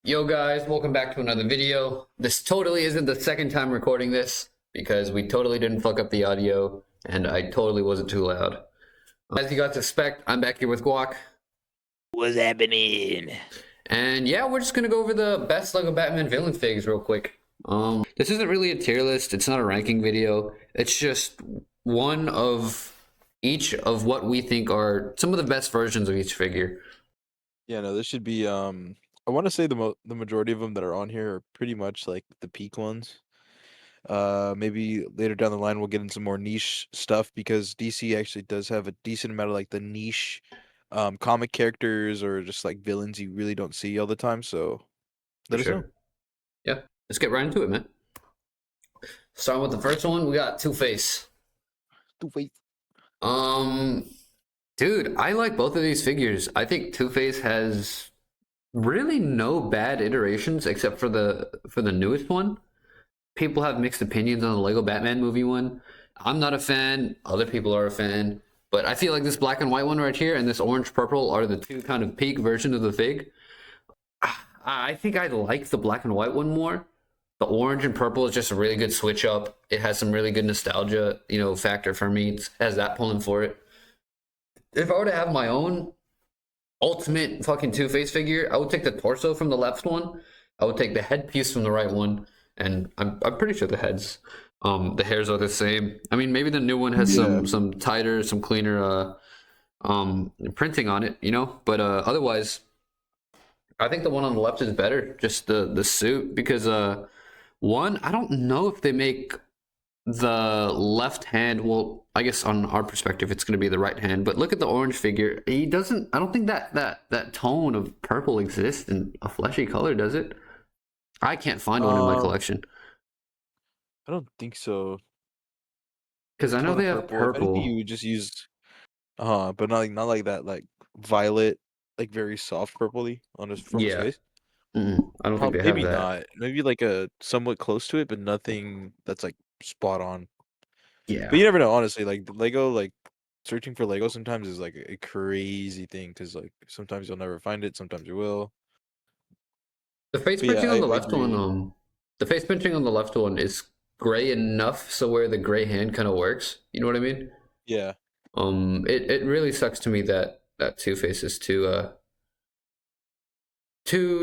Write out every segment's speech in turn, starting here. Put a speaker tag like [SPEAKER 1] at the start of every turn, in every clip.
[SPEAKER 1] Yo guys, welcome back to another video. This totally isn't the second time recording this because we totally didn't fuck up the audio and I totally wasn't too loud. As you got to expect, I'm back here with Guac.
[SPEAKER 2] What's happening?
[SPEAKER 1] And yeah, we're just gonna go over the best Lego Batman villain figs real quick. This isn't really a tier list, it's not a ranking video. It's just one of each of what we think are some of the best versions of each figure.
[SPEAKER 2] Yeah, no, this should be I want to say the majority of them that are on here are pretty much like the peak ones. Maybe later down the line we'll get into some more niche stuff because DC actually does have a decent amount of like the niche comic characters or just like villains you really don't see all the time, so
[SPEAKER 1] For
[SPEAKER 2] let us know.
[SPEAKER 1] sure. Yeah, let's get right into it, man. Starting with the first one, we got Two-Face.
[SPEAKER 2] Wait.
[SPEAKER 1] Um, Dude, I like both of these figures. I think Two-Face has really no bad iterations except for the newest one. People have mixed opinions on the Lego Batman movie one. I'm not a fan. Other people are a fan. But I feel like this black and white one right here and this orange purple are the two kind of peak versions of the fig. I think I like the black and white one more. The orange and purple is just a really good switch up. It has some really good nostalgia, factor for me. It has that pulling for it. If I were to have my own ultimate fucking Two-Face figure, I would take the torso from the left one. I would take the headpiece from the right one, and I'm pretty sure the hairs are the same. I mean, maybe the new one has
[SPEAKER 2] Yeah.
[SPEAKER 1] some tighter, some cleaner printing on it, But otherwise, I think the one on the left is better. Just the suit because one, I don't know if they make the left hand, well, I guess on our perspective it's going to be the right hand, but look at the orange figure. He doesn't, I don't think that tone of purple exists in a fleshy color, does it? I can't find one in my
[SPEAKER 2] Um,
[SPEAKER 1] collection
[SPEAKER 2] I don't think so.
[SPEAKER 1] because I know
[SPEAKER 2] Tone of
[SPEAKER 1] they have
[SPEAKER 2] purple. If anything, you
[SPEAKER 1] purple.
[SPEAKER 2] would just use but not like that like violet, like very soft purpley on his from his
[SPEAKER 1] Yeah.
[SPEAKER 2] face.
[SPEAKER 1] I don't think they have
[SPEAKER 2] Maybe
[SPEAKER 1] that.
[SPEAKER 2] not. Maybe like a somewhat close to it, but nothing that's like spot on. But
[SPEAKER 1] Yeah.
[SPEAKER 2] you never know, honestly. Like the Lego, like searching for Lego sometimes is like a crazy thing because like sometimes you'll never find it, sometimes you will.
[SPEAKER 1] The face
[SPEAKER 2] But yeah,
[SPEAKER 1] printing on the
[SPEAKER 2] I
[SPEAKER 1] left one,
[SPEAKER 2] agree.
[SPEAKER 1] the face printing on the left one is gray enough so where the gray hand kind of works. You know what I mean?
[SPEAKER 2] Yeah.
[SPEAKER 1] It really sucks to me that Two Face is too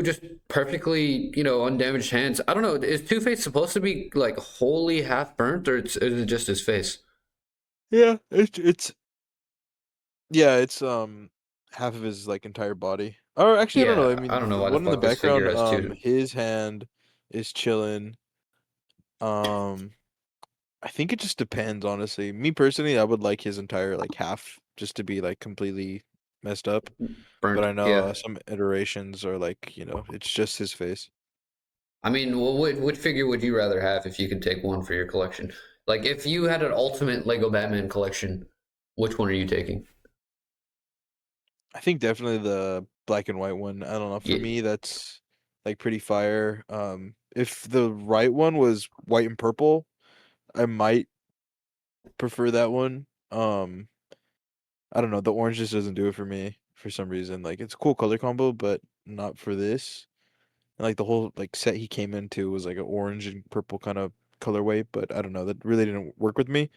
[SPEAKER 1] just perfectly undamaged hands. I don't know. Is Two Face supposed to be like wholly half burnt, or is it just his face?
[SPEAKER 2] Yeah, it's yeah, it's half of his like entire body. Or actually, I don't know. I
[SPEAKER 1] Yeah, I
[SPEAKER 2] mean,
[SPEAKER 1] don't know
[SPEAKER 2] the
[SPEAKER 1] why the
[SPEAKER 2] one in the
[SPEAKER 1] fuck this figure
[SPEAKER 2] background,
[SPEAKER 1] has two.
[SPEAKER 2] his hand is chilling. Um, I think it just depends, honestly. Me personally, I would like his entire like half just to be like completely messed up. But
[SPEAKER 1] Burnt.
[SPEAKER 2] I know
[SPEAKER 1] Yeah.
[SPEAKER 2] some iterations are like, it's just his face.
[SPEAKER 1] I mean, well, what figure would you rather have if you could take one for your collection? Like, if you had an ultimate Lego Batman collection, which one are you taking?
[SPEAKER 2] I think definitely the black and white one. I don't know. For
[SPEAKER 1] Yeah.
[SPEAKER 2] me, that's like pretty fire. If the right one was white and purple, I might prefer that one. I don't know. The orange just doesn't do it for me for some reason. Like it's a cool color combo, but not for this. And, like the whole like set he came into was like an orange and purple kind of colorway, but I don't know. That really didn't work with me.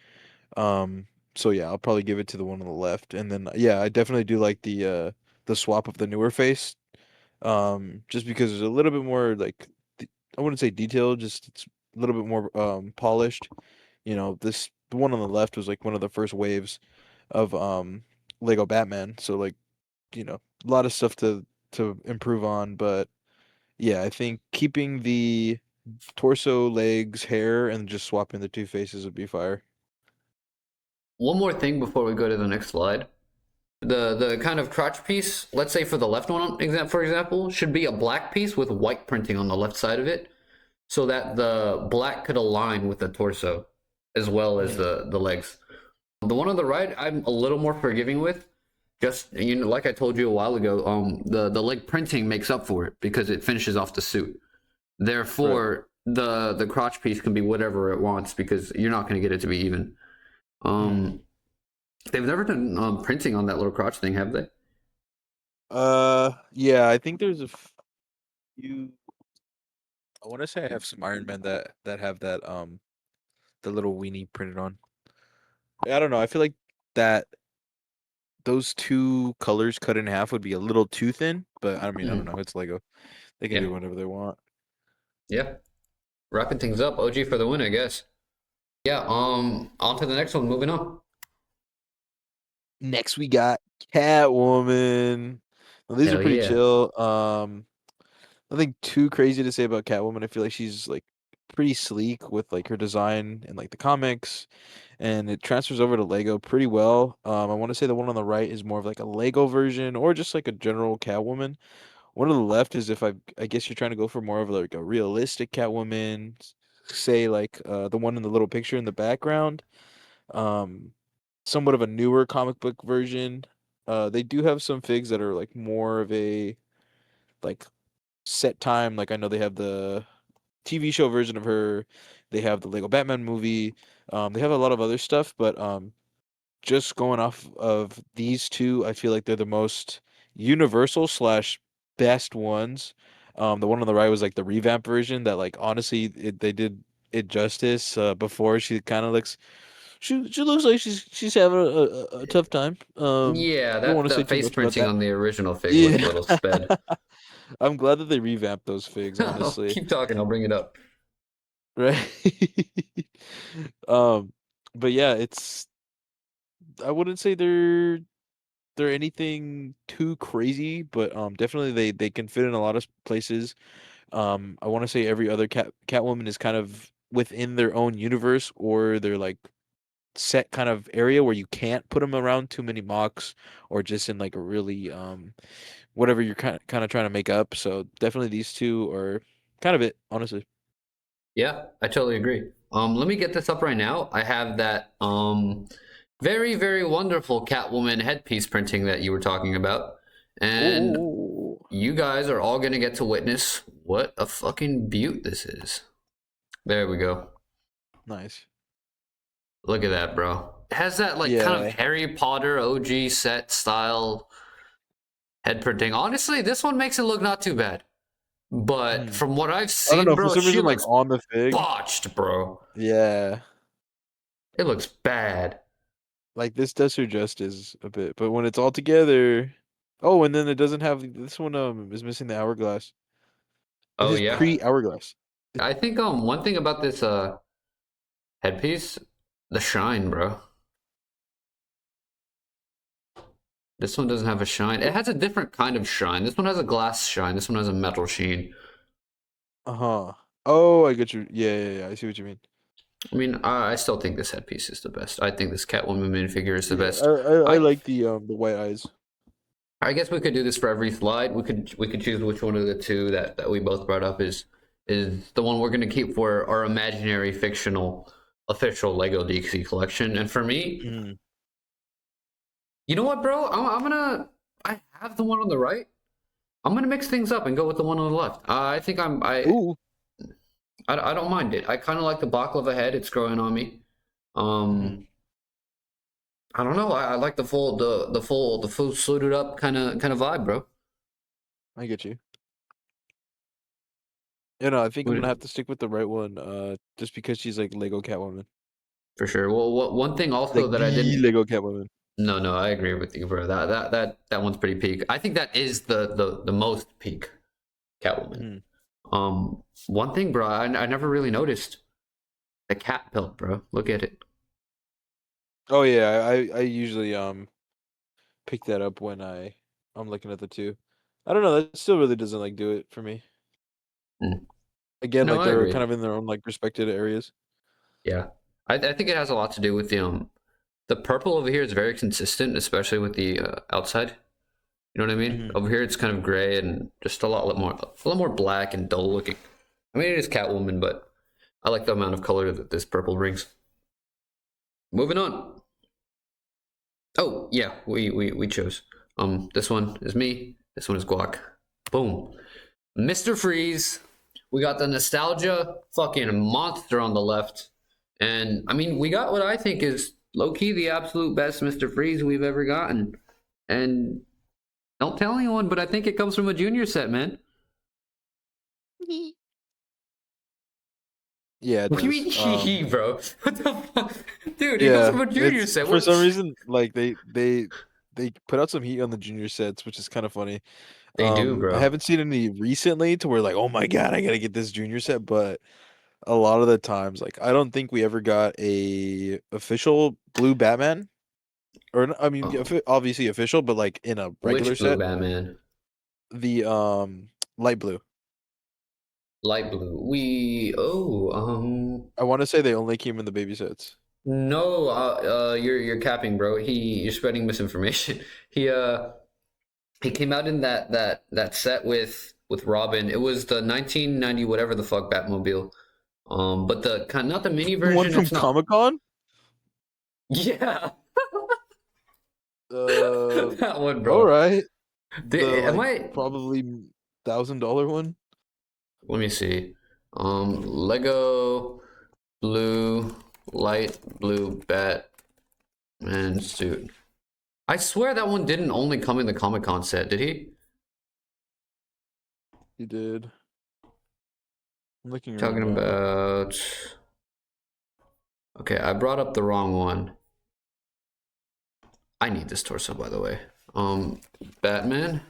[SPEAKER 2] So yeah, I'll probably give it to the one on the left. And then yeah, I definitely do like the swap of the newer face. Just because it's a little bit more like I wouldn't say detailed, just it's a little bit more polished. The one on the left was like one of the first waves of Lego Batman. So like, a lot of stuff to improve on, but yeah, I think keeping the torso, legs, hair, and just swapping the two faces would be fire.
[SPEAKER 1] One more thing before we go to the next slide. The kind of crotch piece, let's say for the left one, for example, should be a black piece with white printing on the left side of it, so that the black could align with the torso as well as
[SPEAKER 2] Mhm.
[SPEAKER 1] the legs. The one on the right, I'm a little more forgiving with. Just like I told you a while ago, the leg printing makes up for it because it finishes off the suit.
[SPEAKER 2] Right.
[SPEAKER 1] Therefore, the crotch piece can be whatever it wants because you're not going to get it to be even.
[SPEAKER 2] Mhm.
[SPEAKER 1] Um, they've never done printing on that little crotch thing, have they?
[SPEAKER 2] Yeah, I think there's You, I want to say I have some Iron Man that have that the little weenie printed on. I don't know. I feel like that those two colors cut in half would be a little too thin, but I mean, I don't know.
[SPEAKER 1] Mhm.
[SPEAKER 2] It's Lego. They can do
[SPEAKER 1] Yeah,
[SPEAKER 2] whatever they want.
[SPEAKER 1] yeah. Wrapping things up. OG for the win, I guess. Yeah. On to the next one. Moving on.
[SPEAKER 2] Next, we got Catwoman. Now, these are
[SPEAKER 1] Hell
[SPEAKER 2] pretty
[SPEAKER 1] yeah.
[SPEAKER 2] chill. Nothing too crazy to say about Catwoman. I feel like she's like pretty sleek with like her design and like the comics, and it transfers over to Lego pretty well. I want to say the one on the right is more of like a Lego version or just like a general Catwoman. One on the left is if I guess you're trying to go for more of like a realistic Catwoman, say like the one in the little picture in the background. Um, Somewhat of a newer comic book version. They do have some figs that are like more of a like set time. Like I know they have the TV show version of her. They have the Lego Batman movie. They have a lot of other stuff, but just going off of these two, I feel like they're the most universal slash best ones. The one on the right was like the revamp version that like honestly they did it justice. Before she kind of looks, she looks like she's having a tough time.
[SPEAKER 1] Yeah,
[SPEAKER 2] Don't
[SPEAKER 1] that
[SPEAKER 2] want to say
[SPEAKER 1] the
[SPEAKER 2] too
[SPEAKER 1] face
[SPEAKER 2] much about
[SPEAKER 1] printing
[SPEAKER 2] that.
[SPEAKER 1] on the original fig looked a
[SPEAKER 2] Yeah,
[SPEAKER 1] little sped.
[SPEAKER 2] I'm glad that they revamped those figs. Honestly,
[SPEAKER 1] Keep talking. I'll bring it up.
[SPEAKER 2] right? um, but yeah, it's I wouldn't say they're anything too crazy, but definitely they can fit in a lot of places. I want to say every other Catwoman is kind of within their own universe or they're like set kind of area where you can't put them around too many mocks or just in like a really whatever you're kind of trying to make up. So definitely these two are kind of it, honestly.
[SPEAKER 1] Yeah, I totally agree. Let me get this up right now. I have that very, very wonderful Catwoman headpiece printing that you were talking about. And
[SPEAKER 2] Oh,
[SPEAKER 1] you guys are all gonna get to witness what a fucking beaut this is. There we go.
[SPEAKER 2] nice.
[SPEAKER 1] Look at that, bro. It has that like kind of
[SPEAKER 2] Yeah.
[SPEAKER 1] Harry Potter OG set style head printing. Honestly, this one makes it look not too bad. But
[SPEAKER 2] Hmm.
[SPEAKER 1] from what I've
[SPEAKER 2] I don't
[SPEAKER 1] seen,
[SPEAKER 2] know. For
[SPEAKER 1] bro,
[SPEAKER 2] some
[SPEAKER 1] she
[SPEAKER 2] reason, like
[SPEAKER 1] looks
[SPEAKER 2] on the fig,
[SPEAKER 1] botched, bro.
[SPEAKER 2] yeah,
[SPEAKER 1] It looks bad.
[SPEAKER 2] like this does her justice a bit. But when it's all together, oh, and then it doesn't have this one. Is missing the hourglass. This
[SPEAKER 1] Oh
[SPEAKER 2] is
[SPEAKER 1] yeah.
[SPEAKER 2] pre-hourglass.
[SPEAKER 1] I think one thing about this headpiece, the shine, bro. This one doesn't have a shine. It has a different kind of shine. This one has a glass shine. This one has a metal sheen.
[SPEAKER 2] Uh huh. Oh, I get you. Yeah, yeah, yeah. I see what you mean.
[SPEAKER 1] I mean, I still think this headpiece is the best. I think this Catwoman minifigure is the
[SPEAKER 2] Yeah,
[SPEAKER 1] best.
[SPEAKER 2] I
[SPEAKER 1] I
[SPEAKER 2] like the white eyes.
[SPEAKER 1] I guess we could do this for every slide. We could choose which one of the two that we both brought up is the one we're gonna keep for our imaginary fictional official Lego DC collection. And for me,
[SPEAKER 2] Mm.
[SPEAKER 1] you know what, bro? I have the one on the right. I'm gonna mix things up and go with the one on the left. I think
[SPEAKER 2] Ooh,
[SPEAKER 1] I don't mind it. I kind of like the baklava head. It's growing on me.
[SPEAKER 2] mm.
[SPEAKER 1] Um, I don't know. I like the full suited up kind of vibe, bro.
[SPEAKER 2] I get you. You know, I think I'm gonna
[SPEAKER 1] What-
[SPEAKER 2] have to stick with the right one. Just because she's like Lego Catwoman,
[SPEAKER 1] For sure. Well, one thing also
[SPEAKER 2] like
[SPEAKER 1] that I
[SPEAKER 2] the
[SPEAKER 1] didn't.
[SPEAKER 2] Lego Catwoman.
[SPEAKER 1] No, no, I agree with you, bro. That one's pretty peak. I think that is the most peak Catwoman.
[SPEAKER 2] Hmm.
[SPEAKER 1] One thing, bro, I never really noticed the cat pelt, bro. Look at it.
[SPEAKER 2] Oh yeah, I usually pick that up when I'm looking at the two. I don't know. That still really doesn't like do it for me.
[SPEAKER 1] Mm.
[SPEAKER 2] Again,
[SPEAKER 1] No,
[SPEAKER 2] like
[SPEAKER 1] I
[SPEAKER 2] they're kind
[SPEAKER 1] agree.
[SPEAKER 2] of in their own like respected areas.
[SPEAKER 1] Yeah, I think it has a lot to do with the purple over here is very consistent, especially with the outside. You know what I mean?
[SPEAKER 2] Hmm.
[SPEAKER 1] Over here, it's kind of gray and just a lot more black and dull looking. I mean, it is Catwoman, but I like the amount of color that this purple brings. Moving on. Oh yeah, we chose. This one is me. This one is Guac. Boom. Mr. Freeze. We got the nostalgia fucking monster on the left. And I mean, we got what I think is low key the absolute best Mr. Freeze we've ever gotten. And don't tell anyone, but I think it comes from a junior set, man.
[SPEAKER 2] Yeah, it
[SPEAKER 1] What do you
[SPEAKER 2] does.
[SPEAKER 1] mean hee hee, bro? What the fuck? Dude, he comes
[SPEAKER 2] Yeah,
[SPEAKER 1] from a junior
[SPEAKER 2] it's
[SPEAKER 1] set.
[SPEAKER 2] for
[SPEAKER 1] What?
[SPEAKER 2] some reason like they put out some heat on the junior sets, which is kind of funny.
[SPEAKER 1] They do,
[SPEAKER 2] I
[SPEAKER 1] bro.
[SPEAKER 2] haven't seen any recently to where like, oh my god, I gotta get this junior set, but a lot of the times, like I don't think we ever got a official blue Batman, I mean,
[SPEAKER 1] Oh,
[SPEAKER 2] obviously official, but like in a regular
[SPEAKER 1] which blue
[SPEAKER 2] set,
[SPEAKER 1] Batman?
[SPEAKER 2] the light blue.
[SPEAKER 1] Light blue. We. Oh,
[SPEAKER 2] I want to say they only came in the baby sets.
[SPEAKER 1] no. You're capping, bro. You're spreading misinformation. He came out in that set with Robin. It was the 1990 whatever the fuck Batmobile. But the kind not the mini
[SPEAKER 2] The one
[SPEAKER 1] version.
[SPEAKER 2] from
[SPEAKER 1] It's not.
[SPEAKER 2] Comic Con.
[SPEAKER 1] Yeah,
[SPEAKER 2] Uh,
[SPEAKER 1] that one,
[SPEAKER 2] all
[SPEAKER 1] bro.
[SPEAKER 2] right. The
[SPEAKER 1] Am
[SPEAKER 2] like
[SPEAKER 1] I?
[SPEAKER 2] probably $1,000 one.
[SPEAKER 1] Let me see. Lego blue light blue Batman suit. I swear that one didn't only come in the Comic Con set, did he?
[SPEAKER 2] You did. I'm looking right
[SPEAKER 1] Talking
[SPEAKER 2] now.
[SPEAKER 1] about. Okay, I brought up the wrong one. I need this torso, by the way. Batman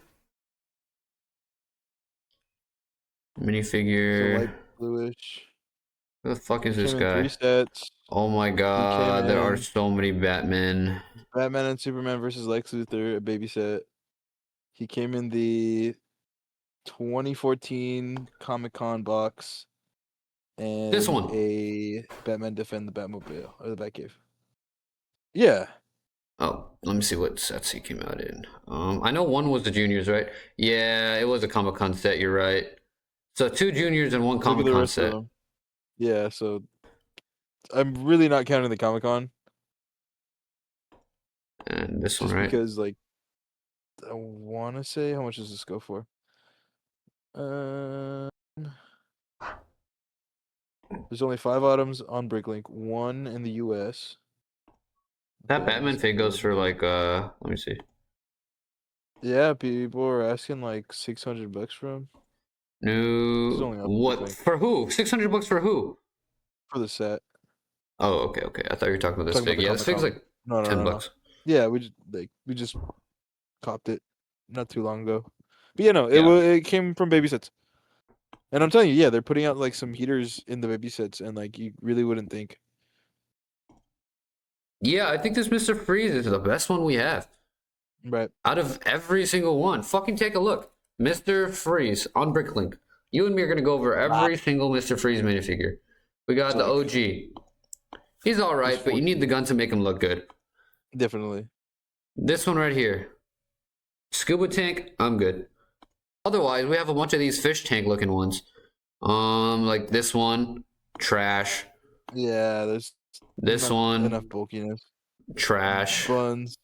[SPEAKER 2] It's a light
[SPEAKER 1] minifigure.
[SPEAKER 2] bluish.
[SPEAKER 1] Who the fuck
[SPEAKER 2] He
[SPEAKER 1] is this
[SPEAKER 2] came in three
[SPEAKER 1] guy?
[SPEAKER 2] sets.
[SPEAKER 1] Oh my
[SPEAKER 2] He came
[SPEAKER 1] god, there are
[SPEAKER 2] in
[SPEAKER 1] so many Batmen.
[SPEAKER 2] Batman and Superman versus Lex Luthor, a baby set. He came in the 2014 Comic Con box
[SPEAKER 1] This
[SPEAKER 2] and
[SPEAKER 1] one.
[SPEAKER 2] a Batman Defend the Batmobile or the Batcave. Yeah,
[SPEAKER 1] Oh, let me see what sets he came out in. I know one was the juniors, right? Yeah, it was a Comic Con set. You're right. So two juniors and one
[SPEAKER 2] look at
[SPEAKER 1] Comic
[SPEAKER 2] the
[SPEAKER 1] Con
[SPEAKER 2] rest of
[SPEAKER 1] set,
[SPEAKER 2] them. Yeah, so I'm really not counting the Comic Con
[SPEAKER 1] and this one,
[SPEAKER 2] just
[SPEAKER 1] right?
[SPEAKER 2] because, like, I want to say how much does this go for? Uh, there's only 5 items on Bricklink, one in the US.
[SPEAKER 1] That
[SPEAKER 2] Okay,
[SPEAKER 1] Batman
[SPEAKER 2] let's
[SPEAKER 1] fig
[SPEAKER 2] take a
[SPEAKER 1] goes
[SPEAKER 2] look
[SPEAKER 1] for
[SPEAKER 2] here.
[SPEAKER 1] like let me see.
[SPEAKER 2] Yeah, people are asking like $600 for him. This is
[SPEAKER 1] New
[SPEAKER 2] only on
[SPEAKER 1] what
[SPEAKER 2] Bricklink
[SPEAKER 1] for who? 600 bucks for who?
[SPEAKER 2] for the set.
[SPEAKER 1] Oh, okay, okay. I thought you were talking about
[SPEAKER 2] I'm
[SPEAKER 1] this
[SPEAKER 2] talking about
[SPEAKER 1] fig.
[SPEAKER 2] the
[SPEAKER 1] Yeah, this
[SPEAKER 2] Comic
[SPEAKER 1] fig's
[SPEAKER 2] Con.
[SPEAKER 1] like
[SPEAKER 2] No, no,
[SPEAKER 1] ten
[SPEAKER 2] no, no.
[SPEAKER 1] bucks.
[SPEAKER 2] Yeah, we just copped it not too long ago. But yeah, no,
[SPEAKER 1] Yeah,
[SPEAKER 2] it came from baby sets. And I'm telling you, yeah, they're putting out like some heaters in the baby sets, and like you really wouldn't think.
[SPEAKER 1] yeah. I think this Mister Freeze is the best one we have
[SPEAKER 2] Right.
[SPEAKER 1] out of every single one. Fucking take a look, Mister Freeze on Bricklink. You and me are gonna go over every single Mister Freeze minifigure. We
[SPEAKER 2] It's
[SPEAKER 1] got the
[SPEAKER 2] like
[SPEAKER 1] OG. He's all
[SPEAKER 2] there's
[SPEAKER 1] right, but you need the
[SPEAKER 2] 14.
[SPEAKER 1] gun to make him look good.
[SPEAKER 2] Definitely.
[SPEAKER 1] This one right here, Scuba Tank. I'm good. Otherwise, we have a bunch of these fish tank looking ones. Like this one, trash.
[SPEAKER 2] Yeah, there's
[SPEAKER 1] This
[SPEAKER 2] not enough
[SPEAKER 1] one,
[SPEAKER 2] bulkiness.
[SPEAKER 1] trash.
[SPEAKER 2] Buns.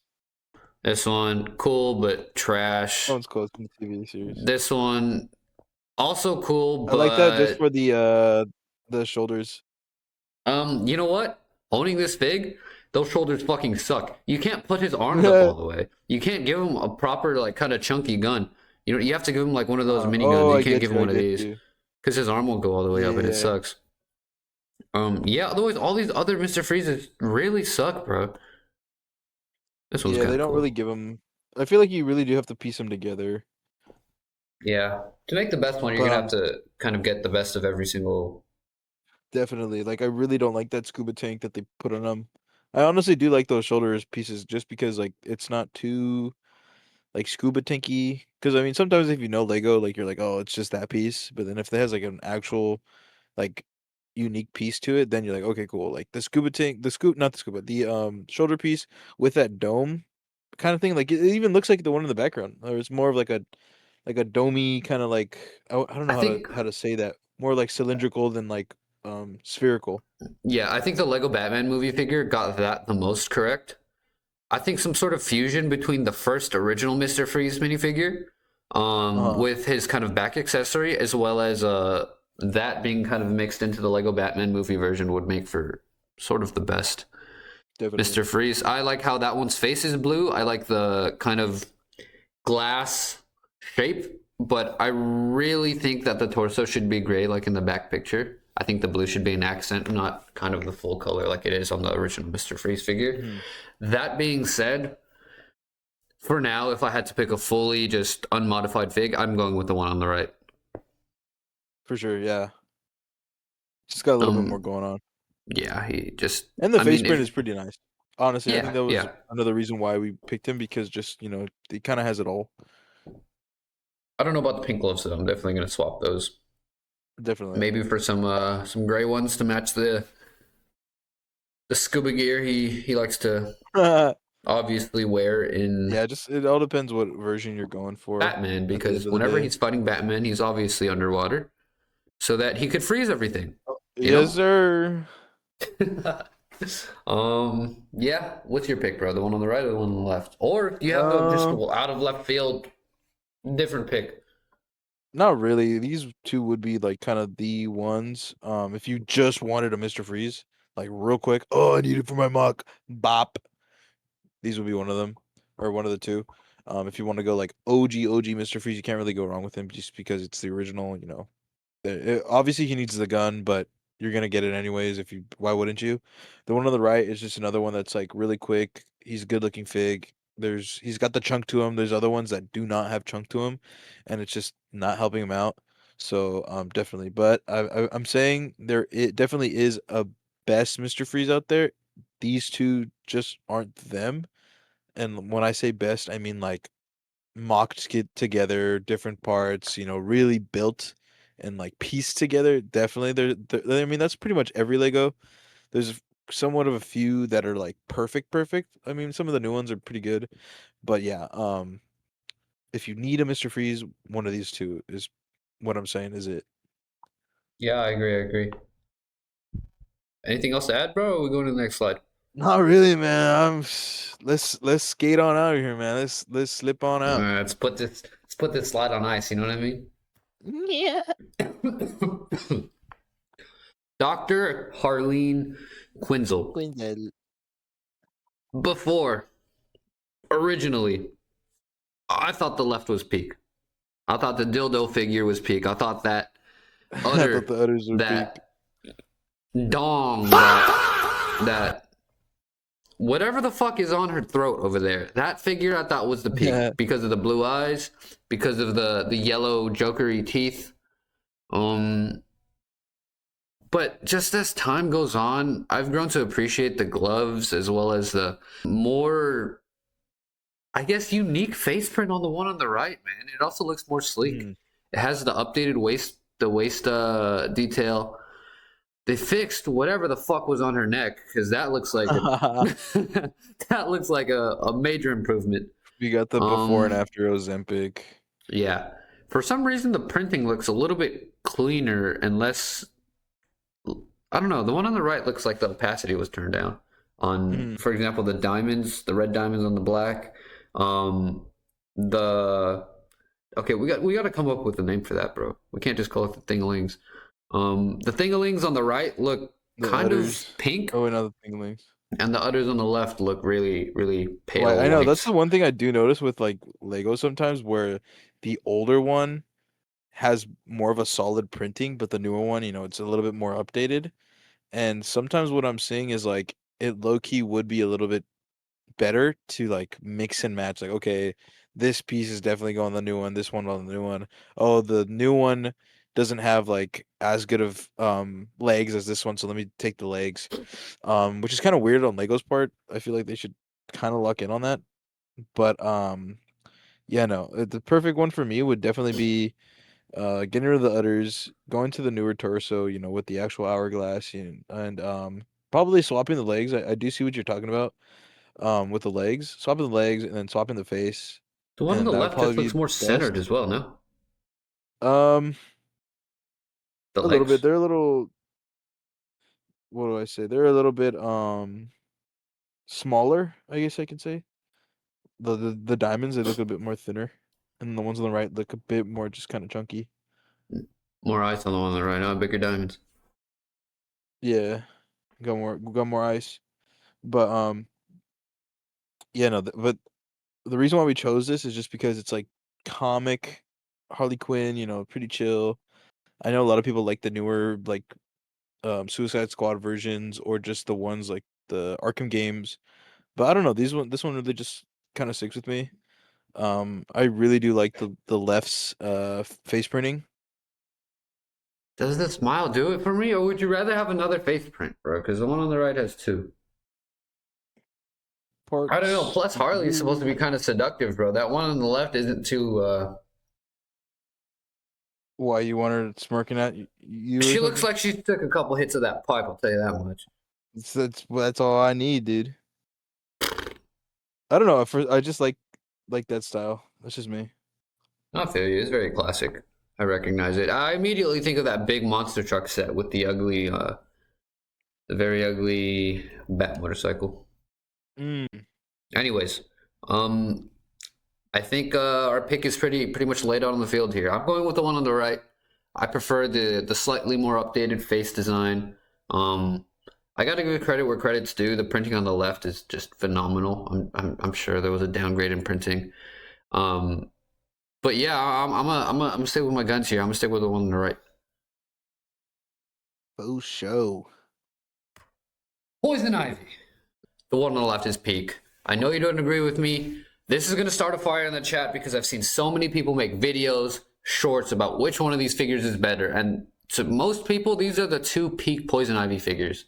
[SPEAKER 1] This one, cool but
[SPEAKER 2] That
[SPEAKER 1] trash.
[SPEAKER 2] one's close in the TV series.
[SPEAKER 1] This one, also cool,
[SPEAKER 2] I like that just
[SPEAKER 1] but
[SPEAKER 2] for the shoulders.
[SPEAKER 1] you know what? Owning this fig, those shoulders fucking suck. You can't put his arms up all the way. You can't give him a proper like kind of chunky gun. You know, you have to give him like one of those miniguns.
[SPEAKER 2] Oh,
[SPEAKER 1] You
[SPEAKER 2] I
[SPEAKER 1] can't
[SPEAKER 2] get
[SPEAKER 1] give him
[SPEAKER 2] you. I
[SPEAKER 1] one of
[SPEAKER 2] get
[SPEAKER 1] these
[SPEAKER 2] you.
[SPEAKER 1] because his arm won't go all the way up, and it
[SPEAKER 2] Yeah.
[SPEAKER 1] sucks. Yeah. Otherwise, all these other Mister Freezes really suck, bro. This one's
[SPEAKER 2] Yeah,
[SPEAKER 1] kind
[SPEAKER 2] they
[SPEAKER 1] of
[SPEAKER 2] don't really
[SPEAKER 1] cool.
[SPEAKER 2] give them. I feel like you really do have to piece them together.
[SPEAKER 1] Yeah. To make the best one, you're
[SPEAKER 2] But
[SPEAKER 1] gonna have to kind of get the best of every single.
[SPEAKER 2] definitely, like I really don't like that scuba tank that they put on them. I honestly do like those shoulders pieces just because like it's not too like scuba tanky. Because I mean, sometimes if you know Lego, like you're like, oh, it's just that piece. But then if it has like an actual like unique piece to it, then you're like, okay, cool. Like the scuba tank, not the scuba, the shoulder piece with that dome kind of thing. Like it even looks like the one in the background, or it's more of like a domey kind of like I don't know
[SPEAKER 1] I think
[SPEAKER 2] how to say that. More like cylindrical than like spherical.
[SPEAKER 1] Yeah, I think the Lego Batman movie figure got that the most correct. I think some sort of fusion between the first original Mr. Freeze minifigure,
[SPEAKER 2] Uh-huh.
[SPEAKER 1] with his kind of back accessory, as well as that being kind of mixed into the Lego Batman movie version would make for sort of the best
[SPEAKER 2] Definitely.
[SPEAKER 1] Mr. Freeze. I like how that one's face is blue. I like the kind of glass shape. but I really think that the torso should be gray, like in the back picture. I think the blue should be an accent, not kind of the full color like it is on the original Mr. Freeze figure.
[SPEAKER 2] Mhm.
[SPEAKER 1] That being said, for now, if I had to pick a fully just unmodified fig, I'm going with the one on the right.
[SPEAKER 2] For sure, yeah. Just got a little bit more
[SPEAKER 1] Um,
[SPEAKER 2] going on.
[SPEAKER 1] yeah, he just.
[SPEAKER 2] And the
[SPEAKER 1] I
[SPEAKER 2] face
[SPEAKER 1] mean,
[SPEAKER 2] print
[SPEAKER 1] if
[SPEAKER 2] is pretty nice. Honestly, I think
[SPEAKER 1] yeah,
[SPEAKER 2] that was
[SPEAKER 1] yeah.
[SPEAKER 2] another reason why we picked him because just, he kind of has it all.
[SPEAKER 1] I don't know about the pink gloves, though. I'm definitely gonna swap those.
[SPEAKER 2] Definitely.
[SPEAKER 1] Maybe for some gray ones to match the scuba gear he likes to obviously wear in
[SPEAKER 2] Yeah, just it all depends what version you're going for
[SPEAKER 1] Batman,
[SPEAKER 2] at the end
[SPEAKER 1] because
[SPEAKER 2] of the
[SPEAKER 1] whenever
[SPEAKER 2] day.
[SPEAKER 1] he's fighting Batman, he's obviously underwater so that he could freeze everything.
[SPEAKER 2] Oh,
[SPEAKER 1] You
[SPEAKER 2] yes,
[SPEAKER 1] know?
[SPEAKER 2] sir.
[SPEAKER 1] Yeah. What's your pick, bro? The one on the right or the one on the left? Or do you have the just
[SPEAKER 2] Uh,
[SPEAKER 1] out of left field different pick?
[SPEAKER 2] Not really. These two would be like kind of the ones. If you just wanted a Mr. Freeze, like real quick, oh, I need it for my mock. Bop. These would be one of them, or one of the two. If you want to go like OG Mr. Freeze, you can't really go wrong with him just because it's the original. Obviously he needs the gun, but you're gonna get it anyways. If you, why wouldn't you? The one on the right is just another one that's like really quick. He's a good looking fig. He's got the chunk to him. There's other ones that do not have chunk to him, and it's just not helping him out. So definitely, but I'm saying there it definitely is a best Mister Freeze out there. These two just aren't them. And when I say best, I mean like mocked together, different parts, really built and like pieced together. Definitely, I mean, that's pretty much every Lego. There's somewhat of a few that are like perfect. I mean, some of the new ones are pretty good, but yeah. If you need a Mister Freeze, one of these two is what I'm saying. Is it?
[SPEAKER 1] Yeah, I agree. I agree. Anything else to add, bro? Or we going to the next slide?
[SPEAKER 2] Not really, man. Let's skate on out of here, man. Let's slip on out.
[SPEAKER 1] Let's put this slide on ice. You know what I mean?
[SPEAKER 2] Yeah.
[SPEAKER 1] Dr. Harleen Quinzel.
[SPEAKER 2] Quinzel.
[SPEAKER 1] Before, originally, I thought the left was peak. I thought the dildo figure was peak. I thought that
[SPEAKER 2] I thought the
[SPEAKER 1] udder,
[SPEAKER 2] others were peak.
[SPEAKER 1] that dong, that whatever the fuck is on her throat over there, that figure I thought was the peak because of the blue eyes, because of the yellow jokery teeth. Um, but just as time goes on, I've grown to appreciate the gloves as well as the more, I guess, unique face print on the one on the right, man. It also looks more sleek.
[SPEAKER 2] Mhm.
[SPEAKER 1] It has the updated waist detail. They fixed whatever the fuck was on her neck because that looks like a that looks like a major improvement.
[SPEAKER 2] We got the before and
[SPEAKER 1] Um,
[SPEAKER 2] after Ozempic.
[SPEAKER 1] yeah. For some reason, the printing looks a little bit cleaner and less. I don't know. The one on the right looks like the opacity was turned down. On,
[SPEAKER 2] Mhm.
[SPEAKER 1] for example, the diamonds, the red diamonds on the black. Um, the okay, we got to come up with a name for that, bro. We can't just call it the thingalings. The thingalings on the right look
[SPEAKER 2] The
[SPEAKER 1] kind of
[SPEAKER 2] udders.
[SPEAKER 1] pink,
[SPEAKER 2] Oh, another thinglings.
[SPEAKER 1] and the others on the left look really, really
[SPEAKER 2] Right,
[SPEAKER 1] pale
[SPEAKER 2] I know that's the
[SPEAKER 1] white.
[SPEAKER 2] one thing I do notice with like Lego sometimes where the older one has more of a solid printing, but the newer one, it's a little bit more updated. And sometimes what I'm seeing is like it low key would be a little bit better to like mix and match. Like, okay, this piece is definitely going on the new one, this one on the new one. Oh, the new one doesn't have like as good of legs as this one, so let me take the legs. Which is kind of weird on Lego's part. I feel like they should kind of lock in on that. But yeah, no, the perfect one for me would definitely be getting rid of the udders, going to the newer torso, with the actual hourglass, and probably swapping the legs. I do see what you're talking about. With the legs, swapping the legs and then swapping the face,
[SPEAKER 1] The one on
[SPEAKER 2] and
[SPEAKER 1] the
[SPEAKER 2] that would
[SPEAKER 1] left just
[SPEAKER 2] probably
[SPEAKER 1] looks
[SPEAKER 2] be
[SPEAKER 1] more centered
[SPEAKER 2] best.
[SPEAKER 1] as well. No,
[SPEAKER 2] Um,
[SPEAKER 1] the
[SPEAKER 2] a little bit.
[SPEAKER 1] legs.
[SPEAKER 2] They're a little. What do I say? They're a little bit smaller. I guess I can say the diamonds they look a bit more thinner, and the ones on the right look a bit more just kind of chunky.
[SPEAKER 1] More ice on the one on the right. Now, bigger diamonds.
[SPEAKER 2] Yeah, got more ice, but yeah, no. But the reason why we chose this is just because it's like comic. Harley Quinn, pretty chill. I know a lot of people like the newer like Suicide Squad versions or just the ones like the Arkham games. But I don't know, this one really just kind of sticks with me. I really do like the left's face printing
[SPEAKER 1] Does the smile do it for me, or would you rather have another face print, bro? Because the one on the right has two. I don't know.
[SPEAKER 2] parts.
[SPEAKER 1] Plus, Harley's supposed to be kind of seductive, bro. That one on the left isn't too.
[SPEAKER 2] Why you want her smirking at you or
[SPEAKER 1] She looks
[SPEAKER 2] something?
[SPEAKER 1] like she took a couple hits of that pipe. I'll tell you that much.
[SPEAKER 2] That's all I need, dude. I don't know. I just like that style. That's just me.
[SPEAKER 1] I feel you. It's very classic. I recognize it. I immediately think of that big monster truck set with the very ugly bat motorcycle.
[SPEAKER 2] Mm.
[SPEAKER 1] Anyways, um, I think our pick is pretty much laid out on the field here. I'm going with the one on the right. I prefer the slightly more updated face design. Um, I got to give credit where credit's due. The printing on the left is just phenomenal. I'm sure there was a downgrade in printing. Um, but yeah, I'm gonna stick with my guns here. I'm gonna stick with the one on the right.
[SPEAKER 2] Faux show.
[SPEAKER 1] Poison Ivy. The one on the left is peak. I know you don't agree with me. This is going to start a fire in the chat because I've seen so many people make videos, shorts about which one of these figures is better. And to most people, these are the two peak Poison Ivy figures.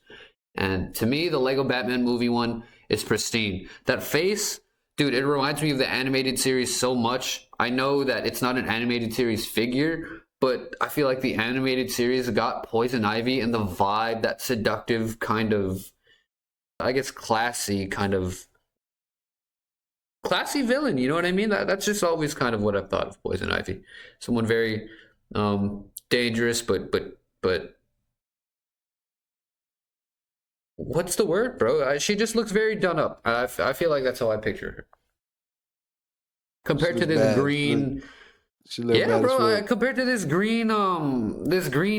[SPEAKER 1] And to me, the Lego Batman movie one is pristine. That face, dude, it reminds me of the animated series so much. I know that it's not an animated series figure, but I feel like the animated series got Poison Ivy and the vibe, that seductive kind of, I guess, classy villain. You know what I mean? That's just always kind of what I've thought of Poison Ivy. Someone very dangerous, but what's the word, bro? She just looks very done up. I feel like that's how I picture her
[SPEAKER 2] She
[SPEAKER 1] compared to
[SPEAKER 2] look
[SPEAKER 1] this
[SPEAKER 2] bad.
[SPEAKER 1] green.
[SPEAKER 2] She look
[SPEAKER 1] Yeah,
[SPEAKER 2] bad as
[SPEAKER 1] bro.
[SPEAKER 2] fuck.
[SPEAKER 1] Compared to this green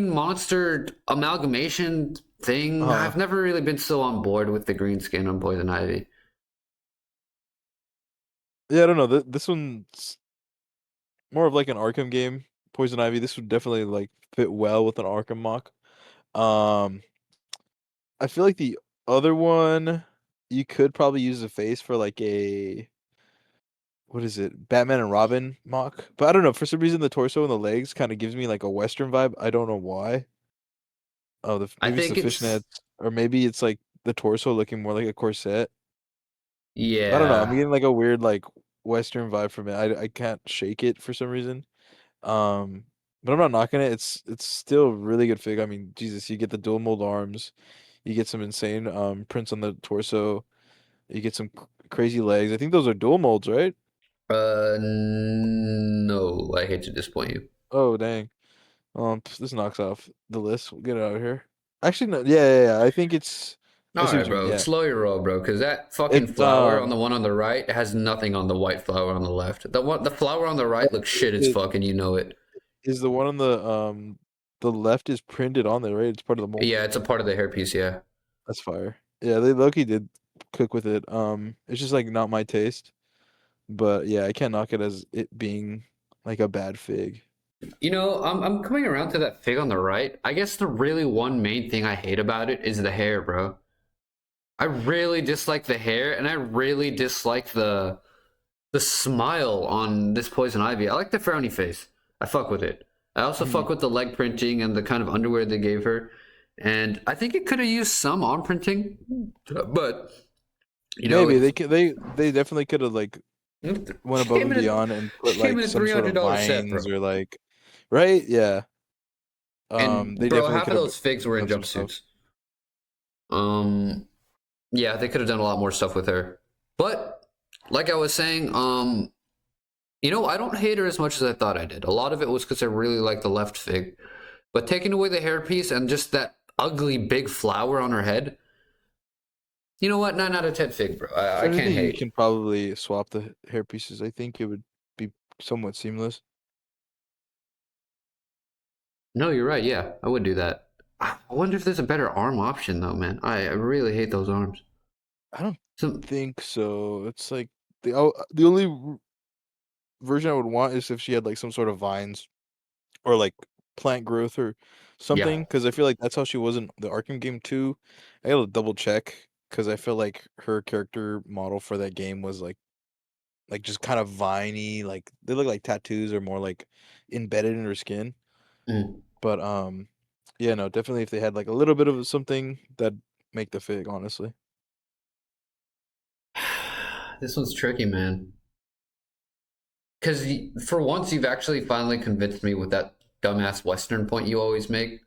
[SPEAKER 1] monster amalgamation thing,
[SPEAKER 2] Uh-huh.
[SPEAKER 1] I've never really been so on board with the green skin on Poison Ivy.
[SPEAKER 2] Yeah, I don't know. This one's more of like an Arkham game. Poison Ivy. This would definitely like fit well with an Arkham mock. Um, I feel like the other one you could probably use the face for like a what is it? Batman and Robin mock. But I don't know, for some reason the torso and the legs kind of gives me like a Western vibe. I don't know why. Oh,
[SPEAKER 1] I
[SPEAKER 2] maybe it's the
[SPEAKER 1] think
[SPEAKER 2] fishnets,
[SPEAKER 1] it's
[SPEAKER 2] or maybe it's like the torso looking more like a corset. I don't know. I'm
[SPEAKER 1] yeah.
[SPEAKER 2] getting like a weird like Western vibe from it. I can't shake it for some reason. Um, but I'm not knocking it. It's still really good fig. I mean, Jesus, you get the dual mold arms, you get some insane prints on the torso, you get some crazy legs. I think those are dual molds, right?
[SPEAKER 1] No, I hate to disappoint you.
[SPEAKER 2] Oh dang. This knocks off the list. We'll get it out of here. Actually, no. Yeah, yeah, yeah. I think it's. I
[SPEAKER 1] All
[SPEAKER 2] see
[SPEAKER 1] right,
[SPEAKER 2] what you mean.
[SPEAKER 1] bro,
[SPEAKER 2] Yeah.
[SPEAKER 1] slow your roll, bro, because that fucking
[SPEAKER 2] It's
[SPEAKER 1] flower on the one on the right has nothing on the white flower on the left. The flower on the right looks shit as
[SPEAKER 2] it
[SPEAKER 1] fuck, and you know it.
[SPEAKER 2] is the one on the left is printed on there, right? It's part of the mold.
[SPEAKER 1] Yeah, it's a part of the hairpiece. Yeah.
[SPEAKER 2] That's fire. Yeah, they Loki did cook with it. It's just like not my taste, but yeah, I can't knock it as it being like a bad fig.
[SPEAKER 1] You know, I'm coming around to that fig on the right. I guess the really one main thing I hate about it is the hair, bro. I really dislike the hair, and I really dislike the smile on this Poison Ivy. I like the frowny face. I fuck with it. I also
[SPEAKER 2] Mhm.
[SPEAKER 1] fuck with the leg printing and the kind of underwear they gave her. And I think it could have used some arm printing, but you know,
[SPEAKER 2] Maybe
[SPEAKER 1] if
[SPEAKER 2] they definitely could have like went
[SPEAKER 1] she
[SPEAKER 2] above
[SPEAKER 1] came
[SPEAKER 2] and
[SPEAKER 1] in a
[SPEAKER 2] beyond and put
[SPEAKER 1] she came
[SPEAKER 2] like
[SPEAKER 1] in a
[SPEAKER 2] some sort of
[SPEAKER 1] $300 set,
[SPEAKER 2] lines
[SPEAKER 1] bro.
[SPEAKER 2] or like, right? Yeah.
[SPEAKER 1] And
[SPEAKER 2] They
[SPEAKER 1] bro,
[SPEAKER 2] definitely
[SPEAKER 1] half
[SPEAKER 2] could
[SPEAKER 1] of
[SPEAKER 2] have
[SPEAKER 1] those figs were in
[SPEAKER 2] done some stuff.
[SPEAKER 1] jumpsuits. Um, yeah, they could have done a lot more stuff with her. But like I was saying, you know, I don't hate her as much as I thought I did. A lot of it was because I really like the left fig. But taking away the hairpiece and just that ugly big flower on her head, you know what? 9 out of 10 fig, bro.
[SPEAKER 2] If
[SPEAKER 1] I can't
[SPEAKER 2] anything, you
[SPEAKER 1] hate.
[SPEAKER 2] can probably swap the hair pieces. I think it would be somewhat seamless.
[SPEAKER 1] No, you're right. Yeah, I would do that. I wonder if there's a better arm option, though, man. I really hate those arms.
[SPEAKER 2] I don't
[SPEAKER 1] So,
[SPEAKER 2] think so. It's like the only version I would want is if she had like some sort of vines or like plant growth or
[SPEAKER 1] Yeah.
[SPEAKER 2] something, because I feel like that's how she was in the Arkham game too. I gotta double check because I feel like her character model for that game was like just kind of viney, like they look like tattoos or more like embedded in her skin.
[SPEAKER 1] Mm.
[SPEAKER 2] But yeah, no, definitely if they had like a little bit of something that'd make the fig, honestly.
[SPEAKER 1] This one's tricky, man. Because for once, you've actually finally convinced me with that dumbass Western point you always make.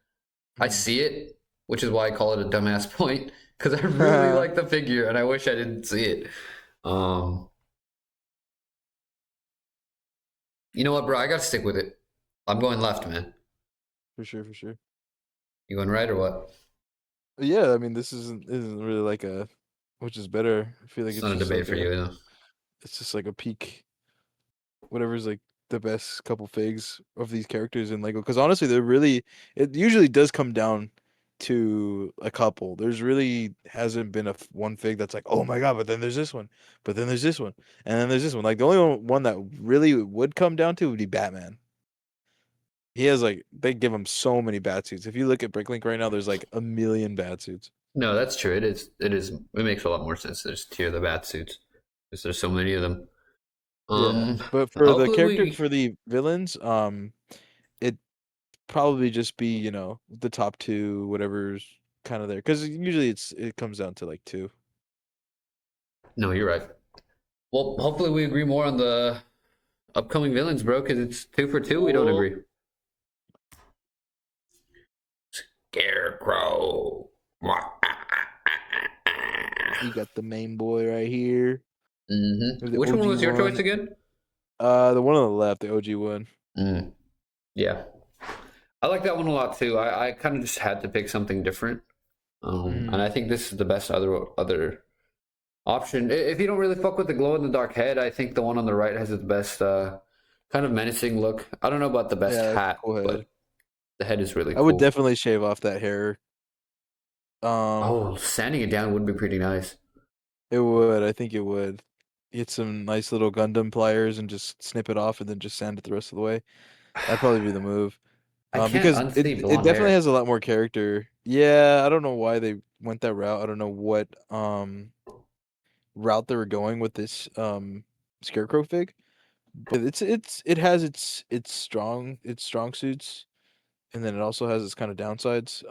[SPEAKER 1] I
[SPEAKER 2] Mm.
[SPEAKER 1] see it, which is why I call it a dumbass point. Because I really like the figure, and I wish I didn't see it. Um, you know what, bro? I gotta stick with it. I'm going left, man.
[SPEAKER 2] For sure, for sure.
[SPEAKER 1] You going right or what?
[SPEAKER 2] Yeah, I mean, this isn't really like a which is better. I feel like
[SPEAKER 1] It's
[SPEAKER 2] it's
[SPEAKER 1] not a
[SPEAKER 2] just
[SPEAKER 1] debate
[SPEAKER 2] like
[SPEAKER 1] for
[SPEAKER 2] a
[SPEAKER 1] you, though.
[SPEAKER 2] it's just like a peak whatever's like the best couple figs of these characters in Lego. Because honestly, they're really it usually does come down to a couple. There's really hasn't been one fig that's like, oh my god, but then there's this one, but then there's this one, and then there's this one. Like the only one that really would come down to would be Batman. He has like they give him so many bat suits. If you look at Bricklink right now, there's like a million bat suits.
[SPEAKER 1] No, that's true. It is. It is. It makes a lot more sense. There's tier the bat suits because there's so many of them.
[SPEAKER 2] Yeah,
[SPEAKER 1] Um,
[SPEAKER 2] but for the
[SPEAKER 1] hopefully
[SPEAKER 2] character
[SPEAKER 1] we.
[SPEAKER 2] for the villains, it probably just be the top two, whatever's kind of there, because usually it comes down to like two.
[SPEAKER 1] No, you're right. Well, hopefully we agree more on the upcoming villains, bro. Because it's two for two. We don't
[SPEAKER 2] Well,
[SPEAKER 1] agree. Scarecrow.
[SPEAKER 2] you got the main boy right here. We have the
[SPEAKER 1] Which one
[SPEAKER 2] OG
[SPEAKER 1] was your choice
[SPEAKER 2] one.
[SPEAKER 1] again?
[SPEAKER 2] The one on the left, the OG one.
[SPEAKER 1] Mm, yeah, I like that one a lot too. I kind of just had to pick something different. And
[SPEAKER 2] Mm,
[SPEAKER 1] I think this is the best other option. If you don't really fuck with the glow in the dark head, I think the one on the right has the best kind of menacing look. I don't know about the best
[SPEAKER 2] yeah, that's a
[SPEAKER 1] hat,
[SPEAKER 2] cool head.
[SPEAKER 1] but the head is really
[SPEAKER 2] I would
[SPEAKER 1] cool.
[SPEAKER 2] definitely shave off that hair. Um,
[SPEAKER 1] Oh, sanding it down would be pretty nice.
[SPEAKER 2] it would. I think it would. Get some nice little Gundam pliers and just snip it off, and then just sand it the rest of the way. That'd probably be the move.
[SPEAKER 1] I can't
[SPEAKER 2] Because
[SPEAKER 1] unsee
[SPEAKER 2] it
[SPEAKER 1] blonde
[SPEAKER 2] definitely
[SPEAKER 1] hair.
[SPEAKER 2] has a lot more character. Yeah, I don't know why they went that route. I don't know what route they were going with this Scarecrow fig. But it has its strong suits, and then it also has its kind of downsides.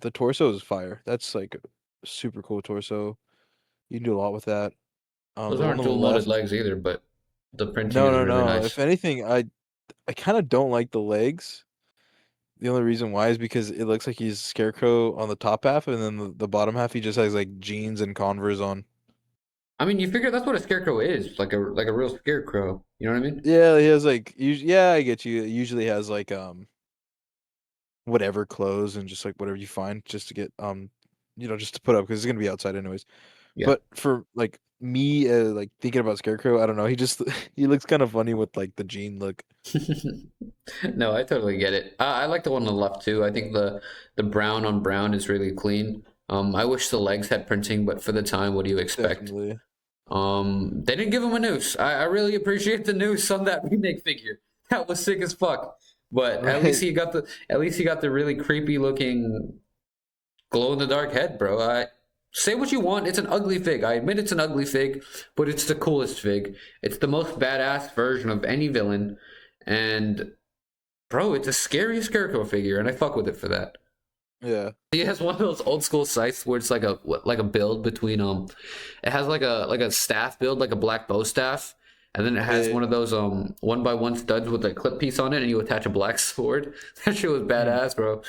[SPEAKER 2] The torso is fire. That's like a super cool torso. You can do a lot with that.
[SPEAKER 1] Those
[SPEAKER 2] The one
[SPEAKER 1] aren't
[SPEAKER 2] on the
[SPEAKER 1] dual molded
[SPEAKER 2] left,
[SPEAKER 1] legs either, but the printing
[SPEAKER 2] no,
[SPEAKER 1] is
[SPEAKER 2] no,
[SPEAKER 1] really
[SPEAKER 2] no. If
[SPEAKER 1] nice.
[SPEAKER 2] anything, I kind of don't like the legs. The only reason why is because it looks like he's Scarecrow on the top half, and then the bottom half he just has like jeans and Converse on.
[SPEAKER 1] I mean, you figure that's what a scarecrow is, like a real scarecrow. You know what I mean?
[SPEAKER 2] Yeah, he has like yeah, I get you. It usually has like whatever clothes and just like whatever you find just to get just to put up because it's gonna be outside anyways.
[SPEAKER 1] Yeah.
[SPEAKER 2] But for like me, like thinking about Scarecrow, I don't know. He just he looks kind of funny with like the jean look.
[SPEAKER 1] No, I totally get it. I like the one on the left too. I think the brown on brown is really clean. I wish the legs had printing, but for the time, what do you expect?
[SPEAKER 2] Definitely.
[SPEAKER 1] They didn't give him a noose. I really appreciate the noose on that remake figure. That was sick as fuck. But
[SPEAKER 2] Right.
[SPEAKER 1] at least he got the really creepy looking glow in the dark head, bro. I say what you want. It's an ugly fig. I admit it's an ugly fig, but it's the coolest fig. It's the most badass version of any villain, and bro, it's a scary scarecrow figure, and I fuck with it for that.
[SPEAKER 2] Yeah.
[SPEAKER 1] He has one of those old school scythes where it's like a build between it has like a staff build, like a black bow staff, and then it has
[SPEAKER 2] Yeah.
[SPEAKER 1] one of those one by one studs with a clip piece on it, and you attach a black sword. That shit was
[SPEAKER 2] Mm.
[SPEAKER 1] badass, bro.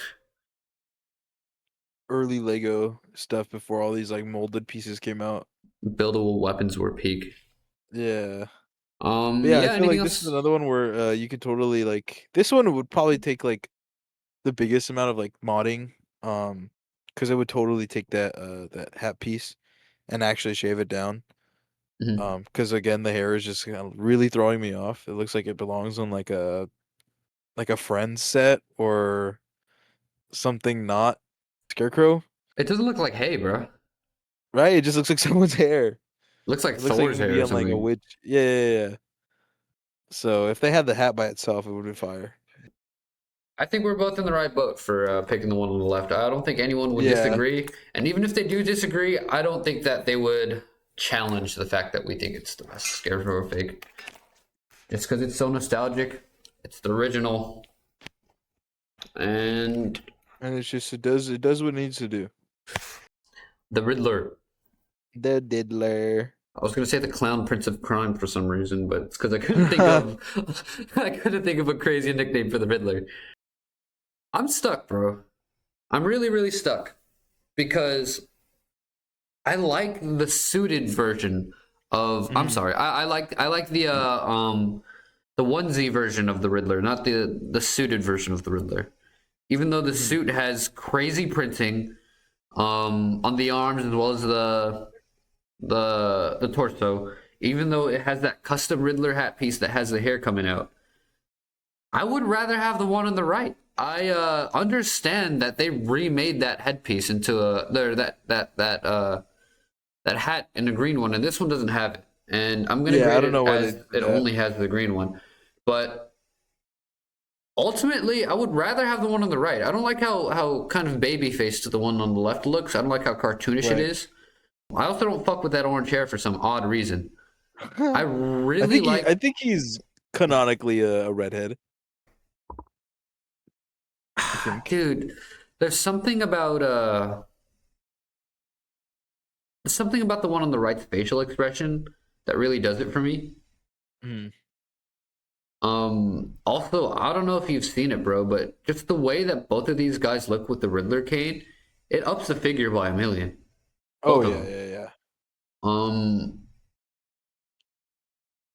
[SPEAKER 2] Early Lego stuff before all these like molded pieces came out.
[SPEAKER 1] Buildable weapons were peak.
[SPEAKER 2] Yeah. But yeah, I
[SPEAKER 1] Yeah.
[SPEAKER 2] feel
[SPEAKER 1] Anything
[SPEAKER 2] like this is
[SPEAKER 1] else?
[SPEAKER 2] another one where you could totally like this one would probably take like the biggest amount of like modding, because it would totally take that hat piece and actually shave it down.
[SPEAKER 1] Mhm.
[SPEAKER 2] Because again, the hair is just really throwing me off. It looks like it belongs on like a Friends set or something not Scarecrow,
[SPEAKER 1] It doesn't look like hay, bro.
[SPEAKER 2] right? It just looks like someone's hair.
[SPEAKER 1] Looks like
[SPEAKER 2] It looks like it
[SPEAKER 1] Thor's
[SPEAKER 2] could
[SPEAKER 1] hair
[SPEAKER 2] be
[SPEAKER 1] or
[SPEAKER 2] on like a
[SPEAKER 1] something.
[SPEAKER 2] witch. Yeah, yeah, yeah. So if they had the hat by itself, it would be fire.
[SPEAKER 1] I think we're both in the right boat for picking the one on the left. I don't think anyone would
[SPEAKER 2] Yeah,
[SPEAKER 1] disagree. And even if they do disagree, I don't think that they would challenge the fact that we think it's the best Scarecrow fig. Just because it's so nostalgic. It's the original. And
[SPEAKER 2] and it's just it does what it needs to do.
[SPEAKER 1] the Riddler.
[SPEAKER 2] The diddler.
[SPEAKER 1] I was gonna say the Clown Prince of Crime for some reason, but it's because I couldn't think of I couldn't think of a crazy nickname for the Riddler. I'm stuck, bro. I'm really, really stuck because I like the suited version of. I'm
[SPEAKER 2] Mhm.
[SPEAKER 1] sorry. I like the onesie version of the Riddler, not the suited version of the Riddler. Even though the
[SPEAKER 2] Mhm.
[SPEAKER 1] suit has crazy printing on the arms as well as the torso, even though it has that custom Riddler hat piece that has the hair coming out, I would rather have the one on the right. I understand that they remade that headpiece into a there that hat in the green one, and this one doesn't have it. And I'm gonna
[SPEAKER 2] Yeah, I
[SPEAKER 1] grade
[SPEAKER 2] don't know
[SPEAKER 1] it
[SPEAKER 2] why they
[SPEAKER 1] as
[SPEAKER 2] did
[SPEAKER 1] it
[SPEAKER 2] that.
[SPEAKER 1] only has the green one, but ultimately, I would rather have the one on the right. I don't like how kind of baby faced the one on the left looks. I don't like how cartoonish it
[SPEAKER 2] Right.
[SPEAKER 1] is. I also don't fuck with that orange hair for some odd reason. I
[SPEAKER 2] I
[SPEAKER 1] really
[SPEAKER 2] think
[SPEAKER 1] like,
[SPEAKER 2] I think he's canonically a redhead. I think.
[SPEAKER 1] dude. There's something about the one on the right's facial expression that really does it for me.
[SPEAKER 2] Mm.
[SPEAKER 1] Also, I don't know if you've seen it, bro, but just the way that both of these guys look with the Riddler cane, it ups the figure by a million.
[SPEAKER 2] Oh
[SPEAKER 1] Both of
[SPEAKER 2] yeah,
[SPEAKER 1] them.
[SPEAKER 2] yeah, yeah.
[SPEAKER 1] Um,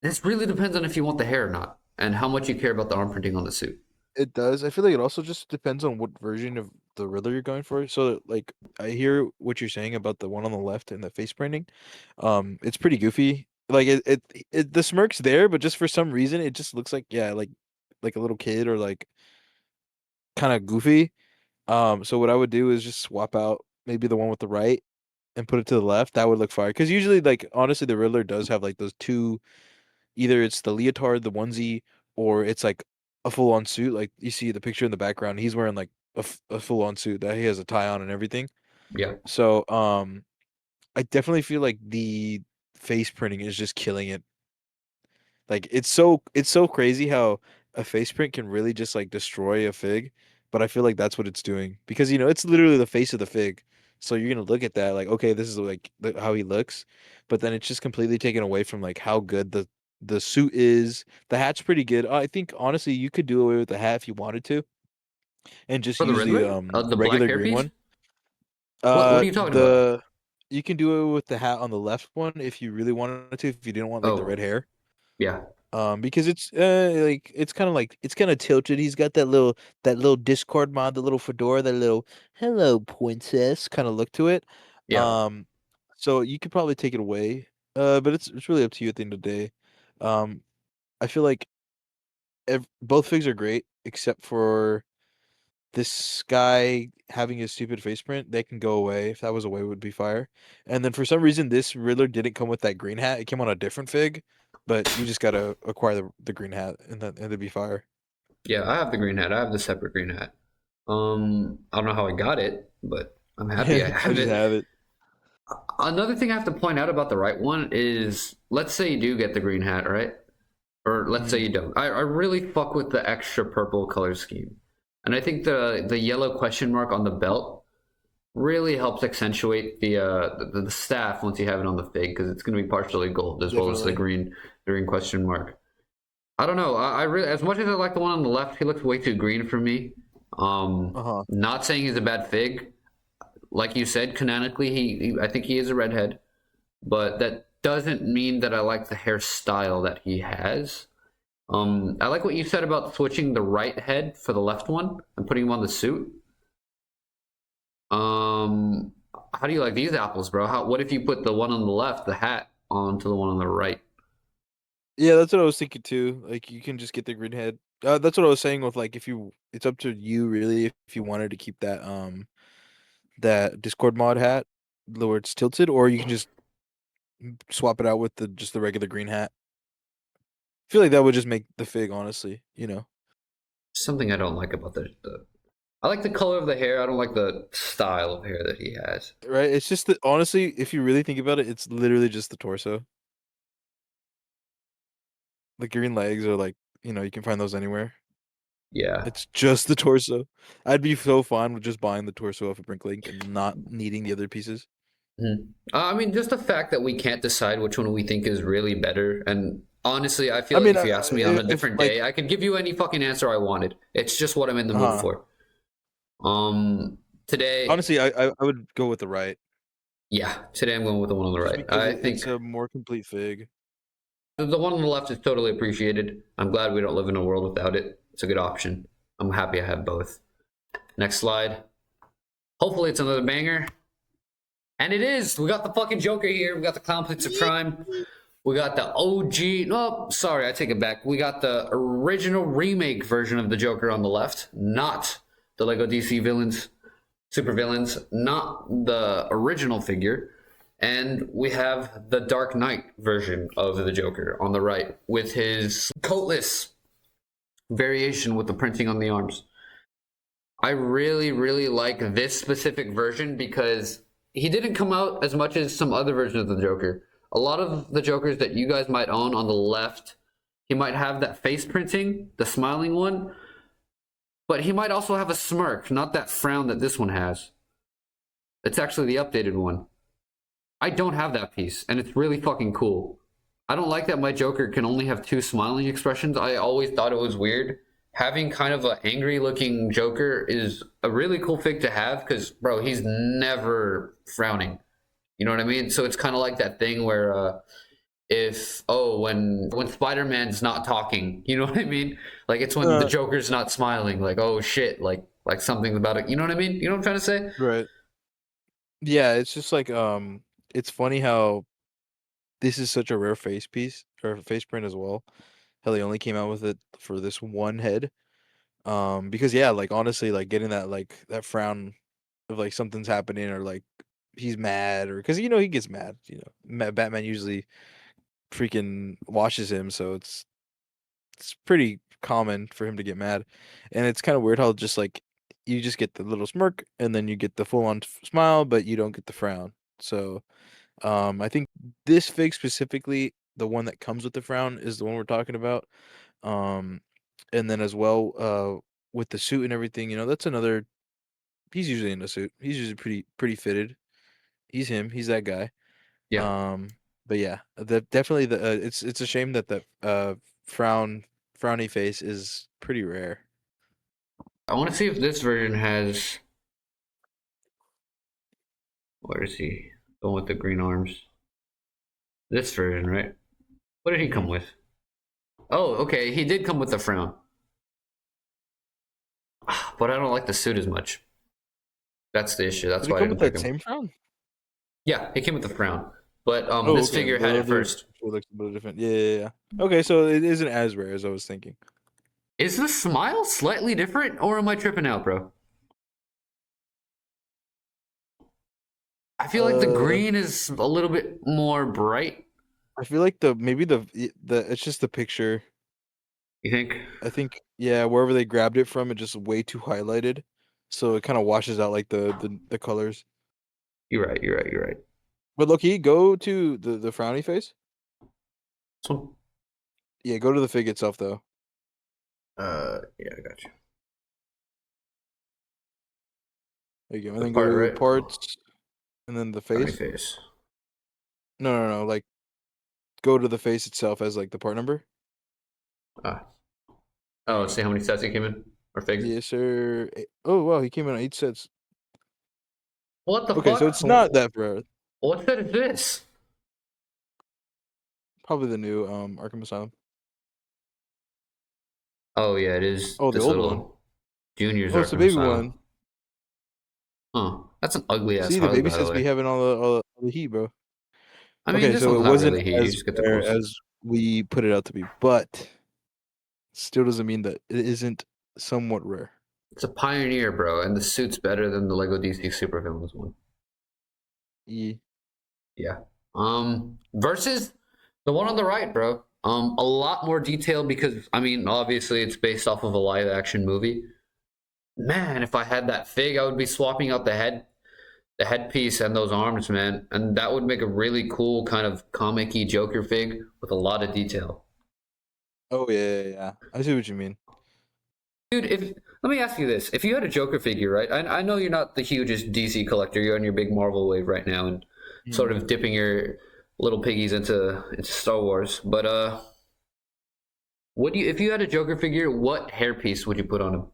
[SPEAKER 1] this really depends on if you want the hair or not, and how much you care about the arm printing on the suit.
[SPEAKER 2] It does. I feel like it also just depends on what version of the Riddler you're going for. So like I hear what you're saying about the one on the left and the face painting. It's pretty goofy. Like it the smirk's there, but just for some reason it just looks like yeah, like a little kid or like kind of goofy. So what I would do is just swap out maybe the one with the right and put it to the left. That would look fire. Because usually, like honestly, the Riddler does have like those two. Either it's the leotard, the onesie, or it's like a full on suit. Like you see the picture in the background, he's wearing like a full on suit that he has a tie on and everything.
[SPEAKER 1] Yeah,
[SPEAKER 2] So I definitely feel like the face printing is just killing it. Like it's so crazy how a face print can really just like destroy a fig, but I feel like that's what it's doing because it's literally the face of the fig. So you're gonna look at that like, okay, this is like how he looks, but then it's just completely taken away from like how good the suit is. The hat's pretty good. I think honestly you could do away with the hat if you wanted to and just
[SPEAKER 1] for the
[SPEAKER 2] use the
[SPEAKER 1] Riddler, the black
[SPEAKER 2] regular green
[SPEAKER 1] hairpiece.
[SPEAKER 2] one.
[SPEAKER 1] What are you talking about?
[SPEAKER 2] The you can do it with the hat on the left one if you really wanted to, if you didn't want like the red
[SPEAKER 1] Oh,
[SPEAKER 2] hair.
[SPEAKER 1] yeah,
[SPEAKER 2] Because it's like it's kind of tilted. He's got that little Discord mod, the little fedora, that little "Hello, princess" kind of look to it.
[SPEAKER 1] yeah.
[SPEAKER 2] Um, so you could probably take it away. But it's really up to you at the end of the day. Um, I feel like both figs are great except for this guy having his stupid face print. They can go away. If that was away, it would be fire. And then for some reason, this Riddler didn't come with that green hat. It came on a different fig, but you just gotta acquire the green hat, and it'd be fire.
[SPEAKER 1] Yeah, I have the green hat. I have the separate green hat. I don't know how I got it, but I'm happy I
[SPEAKER 2] You
[SPEAKER 1] have
[SPEAKER 2] just
[SPEAKER 1] it.
[SPEAKER 2] have it.
[SPEAKER 1] Another thing I have to point out about the right one is, let's say you do get the green hat, right? Or let's say
[SPEAKER 2] Mhm.
[SPEAKER 1] you don't. I really fuck with the extra purple color scheme, and I think the yellow question mark on the belt really helps accentuate the staff once you have it on the fig because it's going to be partially gold as well as
[SPEAKER 2] Definitely.
[SPEAKER 1] the green question mark. I don't know. I really, as much as I like the one on the left, he looks way too green for me.
[SPEAKER 2] Uh-huh.
[SPEAKER 1] Not saying he's a bad fig. Like you said, canonically, I think he is a redhead, but that doesn't mean that I like the hairstyle that he has. I like what you said about switching the right head for the left one and putting him on the suit. Um, how do you like these apples, bro? What if you put the one on the left, the hat, onto the one on the right?
[SPEAKER 2] Yeah, that's what I was thinking too. Like you can just get the green head. That's what I was saying with like if you it's up to you really if you wanted to keep that Discord mod hat where it's tilted, or you can just swap it out with the regular green hat. feel like that would just make the fig, honestly. You know,
[SPEAKER 1] Something I don't like about the I like the color of the hair. I don't like the style of hair that he has.
[SPEAKER 2] right? It's just that honestly, if you really think about it, it's literally just the torso. The green legs are like, you can find those anywhere.
[SPEAKER 1] Yeah.
[SPEAKER 2] It's just the torso. I'd be so fine with just buying the torso off of Bricklink and not needing the other pieces.
[SPEAKER 1] Mhm. I mean, just the fact that we can't decide which one we think is really better. And honestly, I
[SPEAKER 2] I
[SPEAKER 1] feel like
[SPEAKER 2] mean,
[SPEAKER 1] if you asked me on a
[SPEAKER 2] if
[SPEAKER 1] different
[SPEAKER 2] like,
[SPEAKER 1] day, I could give you any fucking answer I wanted. It's just what I'm in the mood
[SPEAKER 2] uh
[SPEAKER 1] for. Um, today,
[SPEAKER 2] honestly, I would go with the right,
[SPEAKER 1] yeah, today I'm going with the one on the
[SPEAKER 2] just
[SPEAKER 1] right.
[SPEAKER 2] because
[SPEAKER 1] I
[SPEAKER 2] it's
[SPEAKER 1] think
[SPEAKER 2] a more complete fig.
[SPEAKER 1] the one on the left is totally appreciated. I'm glad we don't live in a world without it. It's a good option. I'm happy I have both. Next slide. Hopefully, it's another banger. And it is. We got the fucking Joker here. We got the Clown Prince of Crime. We got the OG. No, sorry, I take it back. We got the original remake version of the Joker on the left, not the Lego DC villains, super villains, not the original figure. And we have the Dark Knight version of the Joker on the right with his coatless variation with the printing on the arms. I really, really like this specific version because he didn't come out as much as some other versions of the Joker. A lot of the Jokers that you guys might own on the left, he might have that face printing, the smiling one, but he might also have a smirk, not that frown that this one has. It's actually the updated one. I don't have that piece, and it's really fucking cool. I don't like that my Joker can only have two smiling expressions. I always thought it was weird. Having kind of an angry looking Joker is a really cool fig to have because, bro, he's never frowning. You know what I mean? So it's kind of like that thing where if when Spider-Man's not talking, you know what I mean? Like it's when the
[SPEAKER 2] Uh,
[SPEAKER 1] Joker's not smiling, like oh shit, like something about it. You know what I mean? You know what I'm trying to say?
[SPEAKER 2] right. Yeah, it's just like it's funny how this is such a rare face piece or face print as well. How they only came out with it for this one head. Because yeah, like honestly, like getting that that frown of like something's happening or like he's mad or because he gets mad. Batman usually freaking washes him, so it's pretty common for him to get mad, and it's kind of weird how just like you just get the little smirk and then you get the full on smile, but you don't get the frown. So I think this fig specifically, the one that comes with the frown, is the one we're talking about. Um, and then as well, with the suit and everything, that's another. He's usually in a suit. He's usually pretty fitted. He's him. He's that guy.
[SPEAKER 1] Yeah.
[SPEAKER 2] Um, but yeah, definitely it's a shame that the frowny face is pretty rare.
[SPEAKER 1] I want to see if this version has. Where is he? The one with the green arms. This version, right? What did he come
[SPEAKER 2] Hmm.
[SPEAKER 1] with? Oh, okay. He did come with the frown, but I don't like the suit as much. That's the issue. That's
[SPEAKER 2] Did it
[SPEAKER 1] why I
[SPEAKER 2] come with
[SPEAKER 1] didn't pick
[SPEAKER 2] that
[SPEAKER 1] him.
[SPEAKER 2] same frown?
[SPEAKER 1] Yeah, he came with the frown, but
[SPEAKER 2] Oh,
[SPEAKER 1] this
[SPEAKER 2] okay.
[SPEAKER 1] figure
[SPEAKER 2] The
[SPEAKER 1] had it
[SPEAKER 2] other
[SPEAKER 1] first.
[SPEAKER 2] picture looks a bit different. Yeah. Okay, so it isn't as rare as I was thinking.
[SPEAKER 1] Is the smile slightly different, or am I tripping out, bro? I feel like the
[SPEAKER 2] Uh,
[SPEAKER 1] green is a little bit more bright.
[SPEAKER 2] I feel like maybe the it's just the picture.
[SPEAKER 1] You think?
[SPEAKER 2] I think yeah, wherever they grabbed it from, it just way too highlighted, so it kind of washes out like the colors.
[SPEAKER 1] You're right. You're right. You're right.
[SPEAKER 2] But Loki, go to the frowny face.
[SPEAKER 1] So,
[SPEAKER 2] Yeah, go to the fig itself though.
[SPEAKER 1] yeah, I got you.
[SPEAKER 2] There you go, and
[SPEAKER 1] The
[SPEAKER 2] then go
[SPEAKER 1] part,
[SPEAKER 2] to
[SPEAKER 1] right?
[SPEAKER 2] parts, and then the
[SPEAKER 1] Funny
[SPEAKER 2] face.
[SPEAKER 1] face.
[SPEAKER 2] No. Like go to the face itself as like the part number.
[SPEAKER 1] Ah. Oh, see how many sets he came in? Or figs?
[SPEAKER 2] Yes, sir. Oh wow, he came in on 8 sets.
[SPEAKER 1] What the
[SPEAKER 2] Okay, so
[SPEAKER 1] fuck?
[SPEAKER 2] it's not that rare.
[SPEAKER 1] What set is this?
[SPEAKER 2] Probably the new Arkham Asylum.
[SPEAKER 1] Oh yeah, it is
[SPEAKER 2] Oh, the
[SPEAKER 1] this
[SPEAKER 2] old one.
[SPEAKER 1] little Junior's
[SPEAKER 2] Oh, it's the
[SPEAKER 1] Arkham
[SPEAKER 2] baby
[SPEAKER 1] Asylum.
[SPEAKER 2] one.
[SPEAKER 1] Huh. That's an ugly ass
[SPEAKER 2] See, the
[SPEAKER 1] hug,
[SPEAKER 2] baby
[SPEAKER 1] by the
[SPEAKER 2] sets be
[SPEAKER 1] way.
[SPEAKER 2] having all the heat, bro.
[SPEAKER 1] I mean,
[SPEAKER 2] Okay,
[SPEAKER 1] this
[SPEAKER 2] so
[SPEAKER 1] one's
[SPEAKER 2] it
[SPEAKER 1] not
[SPEAKER 2] wasn't
[SPEAKER 1] really heat. You
[SPEAKER 2] as
[SPEAKER 1] just get the
[SPEAKER 2] rare
[SPEAKER 1] pulse.
[SPEAKER 2] as we put it out to be, but still doesn't mean that it isn't somewhat rare.
[SPEAKER 1] It's a pioneer, bro, and the suit's better than the Lego DC Supervillains one.
[SPEAKER 2] Yeah.
[SPEAKER 1] Yeah. Versus the one on the right, bro. A lot more detail because I mean, obviously, it's based off of a live action movie. Man, if I had that fig, I would be swapping out the headpiece and those arms, man, and that would make a really cool kind of comic-y Joker fig with a lot of detail.
[SPEAKER 2] Oh yeah. I see what you mean.
[SPEAKER 1] Dude, if let me ask you this: if you had a Joker figure, right? I know you're not the hugest DC collector. You're on your big Marvel wave right now, and sort
[SPEAKER 2] Mhm.
[SPEAKER 1] of dipping your little piggies into Star Wars. But what do you if you had a Joker figure? What hairpiece would you put on him?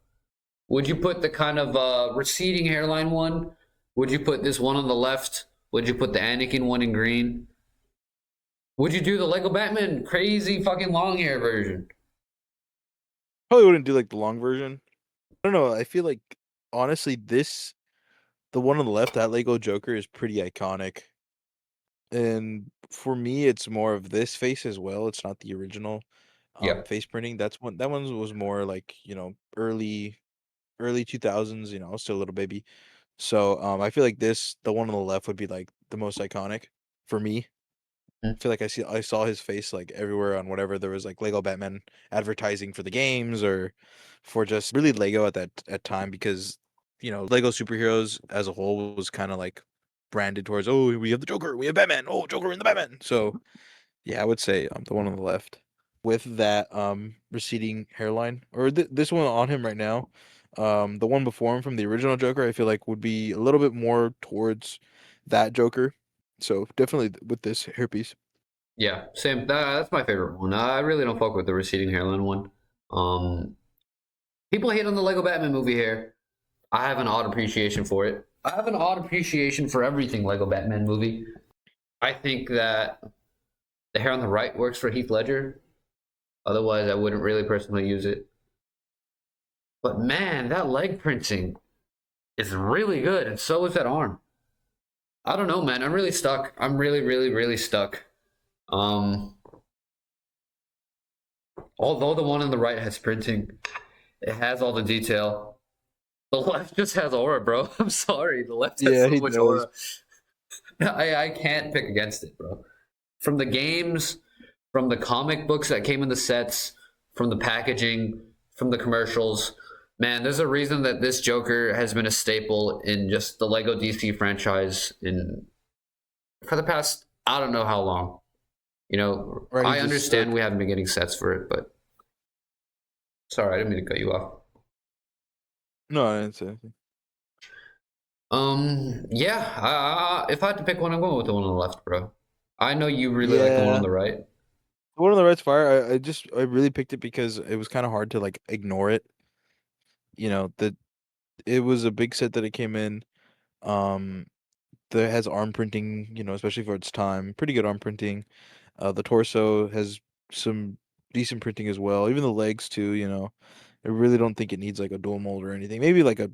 [SPEAKER 1] Would you put the kind of receding hairline one? Would you put this one on the left? Would you put the Anakin one in green? Would you do the Lego Batman crazy fucking long hair version?
[SPEAKER 2] Probably wouldn't do like the long version. I don't know. I feel like honestly, the one on the left, that Lego Joker is pretty iconic. And for me, it's more of this face as well. It's not the original
[SPEAKER 1] Yeah.
[SPEAKER 2] face printing. That one was more like, early 2000s, I was still a little baby. So, I feel like the one on the left would be like the most iconic for me. I feel like I saw his face like everywhere on whatever there was like Lego Batman advertising for the games or for just really Lego at time because Lego superheroes as a whole was kind of like branded towards, oh, we have the Joker, we have Batman, oh, Joker and the Batman. So yeah, I would say the one on the left with that receding hairline or this one on him right now. The one before him from the original Joker, I feel like would be a little bit more towards that Joker. So definitely with this hairpiece.
[SPEAKER 1] Yeah, same. That's my favorite one. I really don't fuck with the receding hairline one. Um, People hate on the Lego Batman movie hair. I have an odd appreciation for it. I have an odd appreciation for everything Lego Batman movie. I think that the hair on the right works for Heath Ledger. Otherwise, I wouldn't really personally use it. But man, that leg printing is really good, and so is that arm. I don't know, man. I'm really stuck. I'm really, really, really stuck. Um, Although the one on the right has printing, it has all the detail. The left just has aura, bro. I'm sorry. The left has
[SPEAKER 2] Yeah,
[SPEAKER 1] so
[SPEAKER 2] he
[SPEAKER 1] much
[SPEAKER 2] does.
[SPEAKER 1] aura. I can't pick against it, bro. From the games, from the comic books that came in the sets, from the packaging, from the commercials. Man, there's a reason that this Joker has been a staple in just the Lego DC franchise in for the past I don't know how long.
[SPEAKER 2] Right,
[SPEAKER 1] I
[SPEAKER 2] he's just
[SPEAKER 1] understand
[SPEAKER 2] stood.
[SPEAKER 1] we haven't been getting sets for it, but sorry, I didn't mean to cut you off.
[SPEAKER 2] No, I didn't say anything.
[SPEAKER 1] Yeah. If I had to pick one, I'm going with the one on the left, bro. I know you really like the one on
[SPEAKER 2] Yeah,
[SPEAKER 1] the right.
[SPEAKER 2] the one on the right's fire. I really picked it because it was kind of hard to like ignore it. That it was a big set that it came in. Um, that has arm printing. Especially for its time, pretty good arm printing. The torso has some decent printing as well. Even the legs too. I really don't think it needs like a dual mold or anything. Maybe like a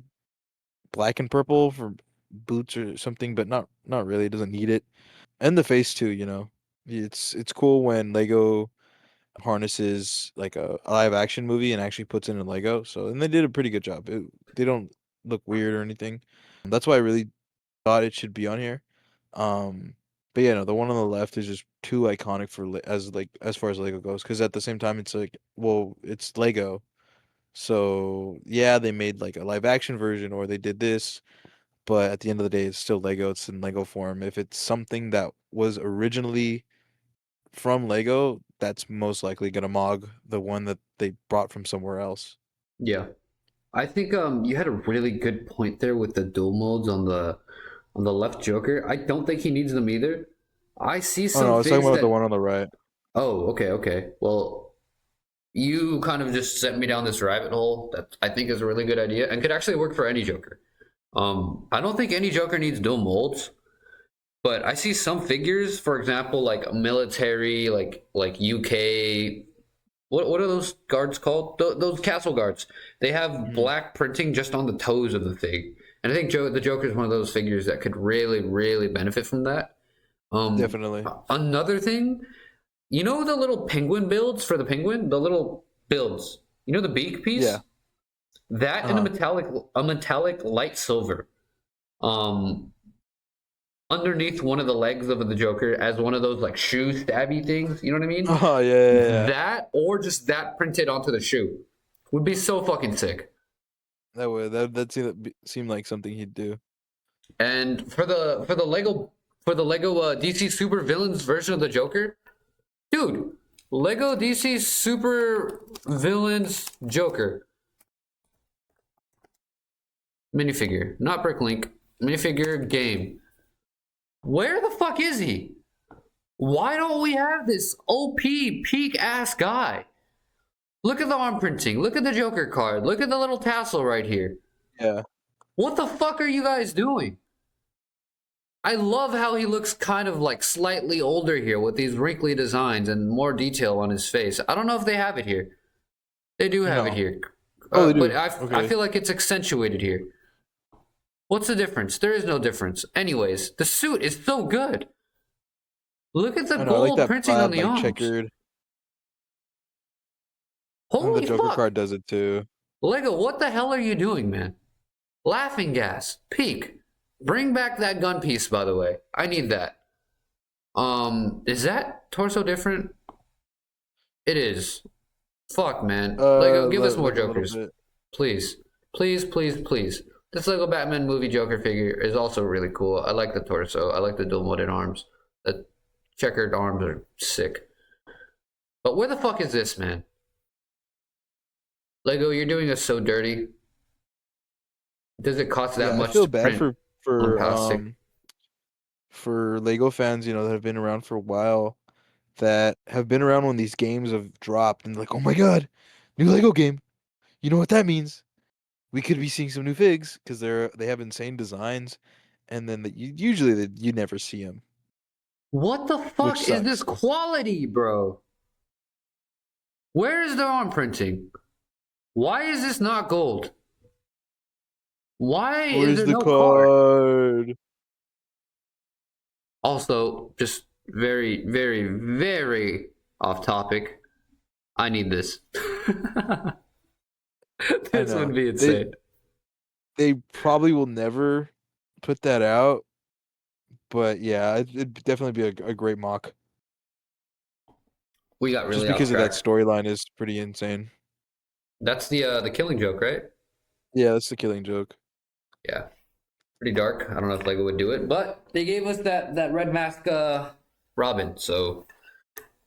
[SPEAKER 2] black and purple for boots or something, but not really. It doesn't need it. And the face too. It's cool when Lego harnesses like a live action movie and actually puts it in Lego. So and they did a pretty good job. They don't look weird or anything. That's why I really thought it should be on here. Um, but yeah, no, the one on the left is just too iconic for as far as Lego goes. Because at the same time, it's like, well, it's Lego. So yeah, they made like a live action version or they did this, but at the end of the day, it's still Lego. It's in Lego form. If it's something that was originally from Lego, that's most likely gonna mog the one that they brought from somewhere else.
[SPEAKER 1] Yeah. I think you had a really good point there with the dual modes on the left Joker. I don't think he needs them either. I see
[SPEAKER 2] Oh
[SPEAKER 1] some
[SPEAKER 2] no, I was talking
[SPEAKER 1] figs
[SPEAKER 2] about the
[SPEAKER 1] that
[SPEAKER 2] one on the right.
[SPEAKER 1] oh, okay, okay. Well, you kind of just sent me down this rabbit hole that I think is a really good idea and could actually work for any Joker. I don't think any Joker needs dual molds. But I see some figures, for example, like military, like UK. What are those guards called? Those castle guards. They have
[SPEAKER 2] Mhm.
[SPEAKER 1] black printing just on the toes of the fig, and I think the Joker is one of those figures that could really, really benefit from that.
[SPEAKER 2] Definitely.
[SPEAKER 1] Another thing, you know the little penguin builds for the penguin, the little builds. You know the beak
[SPEAKER 2] Yeah.
[SPEAKER 1] piece, that in
[SPEAKER 2] Uh-huh.
[SPEAKER 1] a metallic light silver. Um, underneath one of the legs of the Joker as one of those like shoe stabby things. You know what I mean?
[SPEAKER 2] Oh yeah.
[SPEAKER 1] That or just that printed onto the shoe would be so fucking sick.
[SPEAKER 2] That seemed like something he'd do.
[SPEAKER 1] And for the Lego DC Super Villains version of the Joker, dude, Lego DC Super Villains Joker minifigure, not Bricklink, minifigure game. Where the fuck is he? Why don't we have this OP peak ass guy? Look at the arm printing. Look at the Joker card. Look at the little tassel right here.
[SPEAKER 2] Yeah.
[SPEAKER 1] What the fuck are you guys doing? I love how he looks kind of like slightly older here with these wrinkly designs and more detail on his face. I don't know if they have it here. They do have it here.
[SPEAKER 2] Oh, they do.
[SPEAKER 1] But
[SPEAKER 2] Okay.
[SPEAKER 1] I feel like it's accentuated here. What's the difference? There is no difference. Anyways, the suit is so good. Look at the
[SPEAKER 2] I
[SPEAKER 1] gold
[SPEAKER 2] like that
[SPEAKER 1] printing on
[SPEAKER 2] plaid,
[SPEAKER 1] the
[SPEAKER 2] like
[SPEAKER 1] arms.
[SPEAKER 2] checkered. And the
[SPEAKER 1] Holy
[SPEAKER 2] Joker
[SPEAKER 1] fuck.
[SPEAKER 2] card does it too.
[SPEAKER 1] Lego, what the hell are you doing, man? Laughing gas. Peak. Bring back that gun piece, by the way. I need that. Is that torso different? It is. Fuck, man. Lego, give us more
[SPEAKER 2] Like a little
[SPEAKER 1] Jokers.
[SPEAKER 2] bit.
[SPEAKER 1] Please. Please, please, please. This Lego Batman movie Joker figure is also really cool. I like the torso. I like the dual-molded arms. The checkered arms are sick. But where the fuck is this, man? Lego, you're doing us so dirty. Does it cost that
[SPEAKER 2] Yeah,
[SPEAKER 1] much
[SPEAKER 2] I feel
[SPEAKER 1] to
[SPEAKER 2] bad
[SPEAKER 1] print on plastic?
[SPEAKER 2] for Lego fans, that have been around for a while, that have been around when these games have dropped and like, oh my god, new Lego game. You know what that means? We could be seeing some new figs because they have insane designs, and then usually you never see them,
[SPEAKER 1] What the
[SPEAKER 2] which
[SPEAKER 1] fuck is this
[SPEAKER 2] sucks.
[SPEAKER 1] quality, bro? Where is the arm printing? Why is this not gold? Why is
[SPEAKER 2] Where's
[SPEAKER 1] there
[SPEAKER 2] the
[SPEAKER 1] no card?
[SPEAKER 2] card?
[SPEAKER 1] Also, just very, very, very off topic. I need this.
[SPEAKER 2] I
[SPEAKER 1] This
[SPEAKER 2] know
[SPEAKER 1] would be insane.
[SPEAKER 2] they probably will never put that out, but yeah, it'd definitely be a great mock.
[SPEAKER 1] We got
[SPEAKER 2] Just
[SPEAKER 1] really off
[SPEAKER 2] because of that
[SPEAKER 1] track.
[SPEAKER 2] storyline is pretty insane.
[SPEAKER 1] That's the Killing Joke, right?
[SPEAKER 2] Yeah, that's the Killing Joke.
[SPEAKER 1] Yeah, pretty dark. I don't know if Lego would do it, but they gave us that red mask Robin. So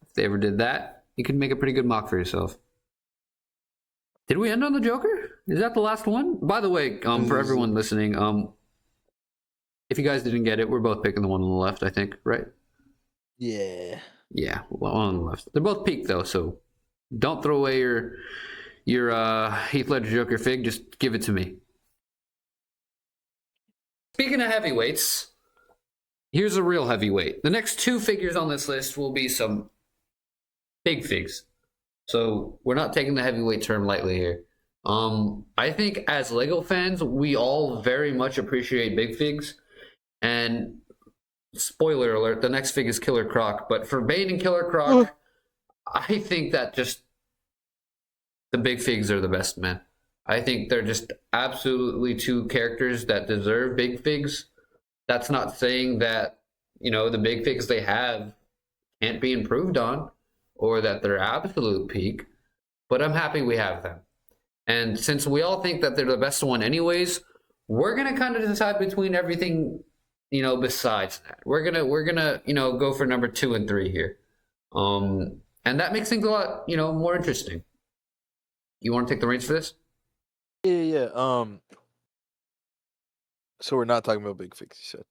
[SPEAKER 1] if they ever did that, you could make a pretty good mock for yourself. Did we end on the Joker? Is that the last one? By the way, for everyone listening, if you guys didn't get it, we're both picking the one on the left, I think, right?
[SPEAKER 2] Yeah.
[SPEAKER 1] Yeah, one on the left. They're both peak though, so don't throw away your Heath Ledger Joker fig. Just give it to me. Speaking of heavyweights, here's a real heavyweight. The next two figures on this list will be some big figs. So we're not taking the heavyweight term lightly here. I think as Lego fans, we all very much appreciate big figs. And spoiler alert, the next fig is Killer Croc. But for Bane and Killer Croc, I think that just the big figs are the best, man. I think they're just absolutely two characters that deserve big figs. That's not saying that, the big figs they have can't be improved on or that they're absolute peak, but I'm happy we have them. And since we all think that they're the best one anyways, we're going to kind of decide between everything, besides that. We're going to, go for number 2 and 3 here. And that makes things a lot, more interesting. You want to take the reins for this?
[SPEAKER 2] Yeah. So we're not talking about big figs, you said.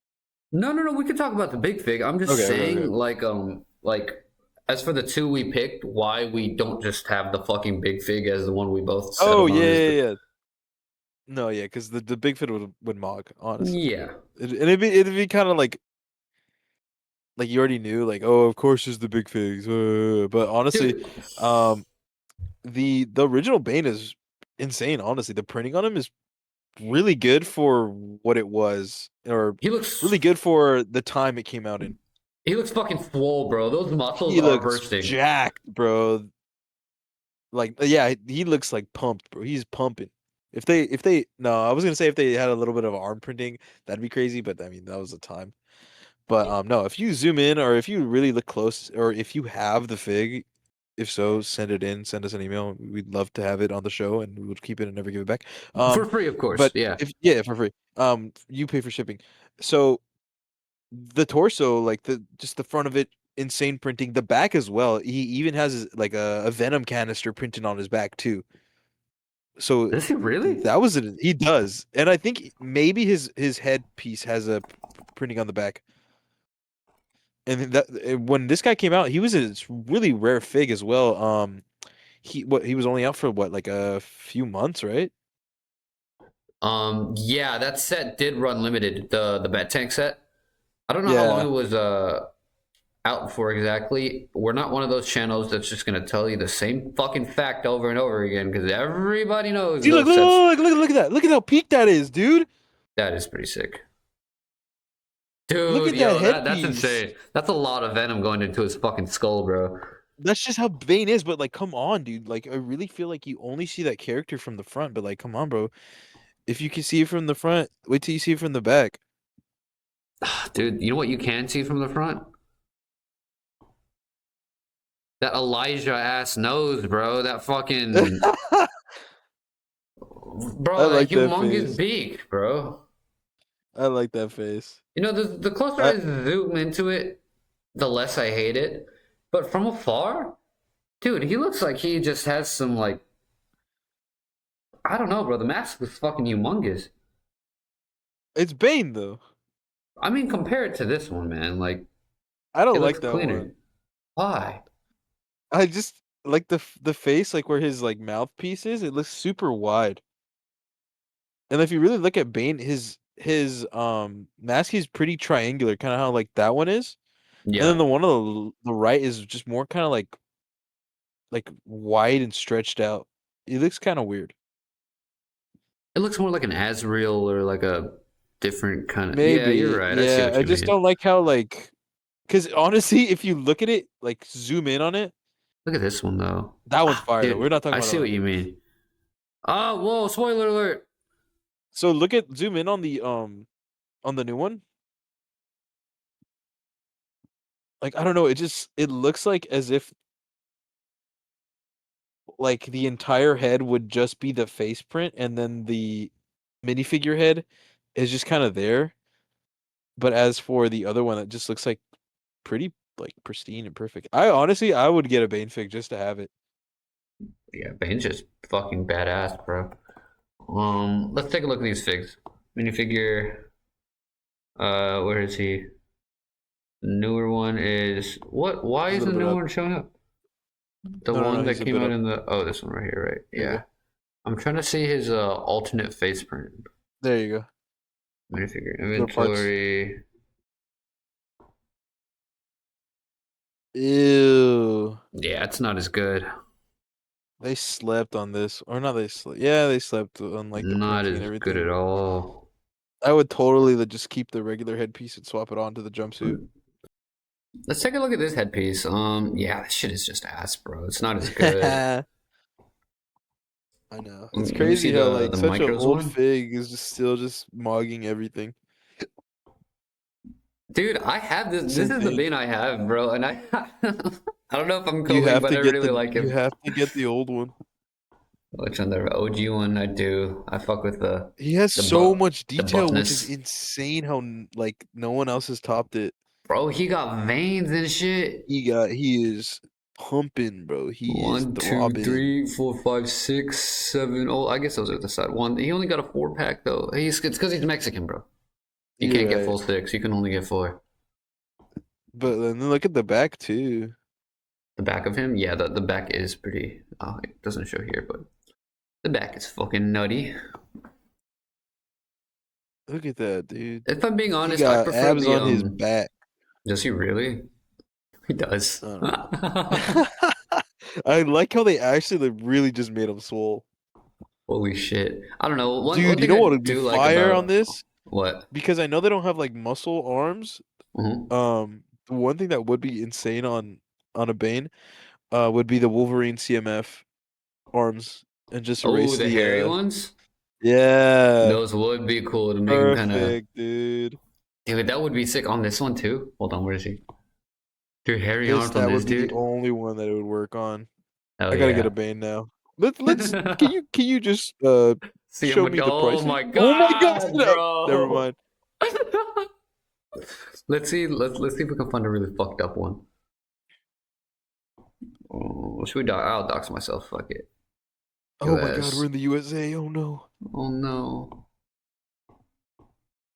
[SPEAKER 1] No. We could talk about the big fig. I'm just saying, like, as for the 2 we picked, why we don't just have the fucking big fig as the one we both settled
[SPEAKER 2] Oh
[SPEAKER 1] on.
[SPEAKER 2] yeah. No, yeah, because the big fit would mog, honestly.
[SPEAKER 1] Yeah.
[SPEAKER 2] It'd be kind of like you already knew, like, oh, of course it's the big figs. But honestly,
[SPEAKER 1] Dude,
[SPEAKER 2] the original Bane is insane. Honestly, the printing on him is really good for what it was, or
[SPEAKER 1] he looks
[SPEAKER 2] really good for the time it came out in.
[SPEAKER 1] he looks fucking swole, bro. Those muscles
[SPEAKER 2] He
[SPEAKER 1] are
[SPEAKER 2] looks
[SPEAKER 1] bursting.
[SPEAKER 2] jacked, bro. Like, yeah, he looks like pumped, bro. He's pumping. No, I was gonna say if they had a little bit of arm printing, that'd be crazy. But I mean, that was the time. But no, if you zoom in or if you really look close, or if you have the fig, if so, send it in, send us an email. We'd love to have it on the show, and we would keep it and never give it back.
[SPEAKER 1] For free, of course.
[SPEAKER 2] But
[SPEAKER 1] Yeah.
[SPEAKER 2] if yeah, for free. You pay for shipping. So the torso, like the front of it, insane printing. The back as well. He even has like a venom canister printed on his back too. So
[SPEAKER 1] Does he really?
[SPEAKER 2] that was it. He does, and I think maybe his headpiece has a printing on the back. And that when this guy came out, he was a really rare fig as well. He was only out for what, like a few months, right?
[SPEAKER 1] Yeah, that set did run limited. The Bat Tank set. I don't know how long
[SPEAKER 2] Yeah.
[SPEAKER 1] it was out for exactly. We're not one of those channels that's just gonna tell you the same fucking fact over and over again because everybody knows
[SPEAKER 2] See, look,
[SPEAKER 1] those
[SPEAKER 2] look,
[SPEAKER 1] sets.
[SPEAKER 2] look, look, look at that! Look at how peaked that is, dude.
[SPEAKER 1] That is pretty sick.
[SPEAKER 2] Look
[SPEAKER 1] Dude,
[SPEAKER 2] at that
[SPEAKER 1] yo, that's
[SPEAKER 2] headpiece.
[SPEAKER 1] insane. That's a lot of venom going into his fucking skull, bro.
[SPEAKER 2] That's just how Bane is. But like, come on, dude. Like, I really feel like you only see that character from the front. But like, come on, bro. If you can see it from the front, wait till you see it from the back.
[SPEAKER 1] Dude, you know what you can see from the front? That Elijah ass nose, bro. That fucking
[SPEAKER 2] I
[SPEAKER 1] bro, that
[SPEAKER 2] like that
[SPEAKER 1] humongous
[SPEAKER 2] face.
[SPEAKER 1] beak, bro.
[SPEAKER 2] I like that face.
[SPEAKER 1] You know, the closer
[SPEAKER 2] I,
[SPEAKER 1] I zoom into it, the less I hate it. But from afar, dude, he looks like he just has some like I don't know, bro. The mask was fucking humongous.
[SPEAKER 2] it's Bane though.
[SPEAKER 1] I mean, compare it to this one, man. Like
[SPEAKER 2] I
[SPEAKER 1] it
[SPEAKER 2] don't
[SPEAKER 1] looks
[SPEAKER 2] like that
[SPEAKER 1] cleaner.
[SPEAKER 2] one.
[SPEAKER 1] Why?
[SPEAKER 2] I just like the face, like where his like mouthpiece is. It looks super wide. And if you really look at Bane, his mask is pretty triangular, kind of how like that one is. And then
[SPEAKER 1] Yeah,
[SPEAKER 2] the one on the right is just more kind of like wide and stretched out. It looks kind of weird.
[SPEAKER 1] it looks more like an Asriel or like a different kind of. Yeah, you're
[SPEAKER 2] Maybe,
[SPEAKER 1] right. I see
[SPEAKER 2] yeah.
[SPEAKER 1] what
[SPEAKER 2] I
[SPEAKER 1] you
[SPEAKER 2] just
[SPEAKER 1] mean.
[SPEAKER 2] don't like how like, because honestly, if you look at it, like zoom in on it,
[SPEAKER 1] Look at this one though.
[SPEAKER 2] that one's
[SPEAKER 1] Ah,
[SPEAKER 2] fire though. We're
[SPEAKER 1] dude,
[SPEAKER 2] not talking
[SPEAKER 1] I
[SPEAKER 2] about
[SPEAKER 1] see what
[SPEAKER 2] that.
[SPEAKER 1] you mean. Oh, whoa! Spoiler alert.
[SPEAKER 2] So zoom in on the new one. Like I don't know, it looks like as if like the entire head would just be the face print, and then the minifigure head is just kind of there. But as for the other one, it just looks like pretty like pristine and perfect. I would get a Bane fig just to have it.
[SPEAKER 1] Yeah, Bane's just fucking badass, bro. Let's take a look at these figs. Minifigure. Where is he? The newer one is what? Why
[SPEAKER 2] He's a
[SPEAKER 1] is the
[SPEAKER 2] little bit
[SPEAKER 1] new
[SPEAKER 2] up.
[SPEAKER 1] one showing up? The
[SPEAKER 2] No, no, no.
[SPEAKER 1] one that
[SPEAKER 2] He's a
[SPEAKER 1] came
[SPEAKER 2] bit
[SPEAKER 1] out
[SPEAKER 2] up.
[SPEAKER 1] in the this one right here, right?
[SPEAKER 2] There you
[SPEAKER 1] Yeah.
[SPEAKER 2] go.
[SPEAKER 1] I'm trying to see his alternate face print.
[SPEAKER 2] There you go.
[SPEAKER 1] Minifigure
[SPEAKER 2] Little parts.
[SPEAKER 1] inventory.
[SPEAKER 2] Ew.
[SPEAKER 1] Yeah, it's not as good.
[SPEAKER 2] They slept on this, or not? They slept. Yeah, they slept on like the
[SPEAKER 1] Not
[SPEAKER 2] printing and
[SPEAKER 1] as good at
[SPEAKER 2] everything.
[SPEAKER 1] all.
[SPEAKER 2] I would totally just keep the regular headpiece and swap it onto the jumpsuit.
[SPEAKER 1] Let's take a look at this headpiece. Yeah, this shit is just ass, bro. It's not as good.
[SPEAKER 2] I know. It's
[SPEAKER 1] Let me see
[SPEAKER 2] crazy how like
[SPEAKER 1] the
[SPEAKER 2] such an
[SPEAKER 1] micros
[SPEAKER 2] old
[SPEAKER 1] one.
[SPEAKER 2] fig is just still just mogging everything.
[SPEAKER 1] Dude, I have this.
[SPEAKER 2] It's
[SPEAKER 1] This is the
[SPEAKER 2] insane.
[SPEAKER 1] bin I have, bro, and I I don't know if I'm coping, but I really like
[SPEAKER 2] You
[SPEAKER 1] him.
[SPEAKER 2] have to get the old one.
[SPEAKER 1] Which on the OG one I do. I fuck with
[SPEAKER 2] He has
[SPEAKER 1] the
[SPEAKER 2] so much
[SPEAKER 1] the
[SPEAKER 2] detail, which is
[SPEAKER 1] buffness.
[SPEAKER 2] insane how like no one else has topped it.
[SPEAKER 1] Bro, he got veins and shit.
[SPEAKER 2] He is pumping, bro. He is
[SPEAKER 1] One, two,
[SPEAKER 2] throbbing.
[SPEAKER 1] three, four, five, six, seven. Oh, I guess those are the side one. He only got a 4 pack though. It's because he's Mexican, bro. You
[SPEAKER 2] You're
[SPEAKER 1] can't get
[SPEAKER 2] right.
[SPEAKER 1] full six. You can only get four.
[SPEAKER 2] But then look at the back too.
[SPEAKER 1] The back of him, yeah, the back is pretty. Oh, it doesn't show here, but the back is fucking nutty.
[SPEAKER 2] Look at that, dude.
[SPEAKER 1] If I'm being
[SPEAKER 2] He
[SPEAKER 1] honest, I
[SPEAKER 2] got
[SPEAKER 1] prefer
[SPEAKER 2] abs
[SPEAKER 1] the
[SPEAKER 2] on his back.
[SPEAKER 1] Does he really? He does.
[SPEAKER 2] I don't know. I like how they actually like, really just made him swole.
[SPEAKER 1] Holy shit! I don't know. One
[SPEAKER 2] Dude, you
[SPEAKER 1] thing
[SPEAKER 2] know
[SPEAKER 1] I
[SPEAKER 2] what would be
[SPEAKER 1] do like
[SPEAKER 2] fire on
[SPEAKER 1] about
[SPEAKER 2] this?
[SPEAKER 1] what?
[SPEAKER 2] Because I know they don't have like muscle arms.
[SPEAKER 1] Mhm.
[SPEAKER 2] The one thing that would be insane on a Bane, would be the Wolverine CMF arms and just
[SPEAKER 1] Oh,
[SPEAKER 2] erase
[SPEAKER 1] the
[SPEAKER 2] the
[SPEAKER 1] hairy ones.
[SPEAKER 2] yeah,
[SPEAKER 1] Those would be cool to make him kind of.
[SPEAKER 2] perfect, dude.
[SPEAKER 1] Dude, that would be sick on this one too. Hold on, where is he? Dude, hairy
[SPEAKER 2] This
[SPEAKER 1] arms on
[SPEAKER 2] that
[SPEAKER 1] this
[SPEAKER 2] would be the
[SPEAKER 1] dude.
[SPEAKER 2] only one that it would work on.
[SPEAKER 1] Oh
[SPEAKER 2] I gotta get a
[SPEAKER 1] yeah.
[SPEAKER 2] Bane now. Let's can you just
[SPEAKER 1] See him
[SPEAKER 2] show
[SPEAKER 1] with.
[SPEAKER 2] me the
[SPEAKER 1] Oh
[SPEAKER 2] pricing?
[SPEAKER 1] my
[SPEAKER 2] Oh my god!
[SPEAKER 1] god,
[SPEAKER 2] No, never
[SPEAKER 1] bro.
[SPEAKER 2] mind.
[SPEAKER 1] Let's see. Let's see if we can find a really fucked up one. Oh, should we dox? I'll dox myself. Fuck it.
[SPEAKER 2] Oh my god, we're
[SPEAKER 1] US.
[SPEAKER 2] in the USA. Oh no.
[SPEAKER 1] Oh no.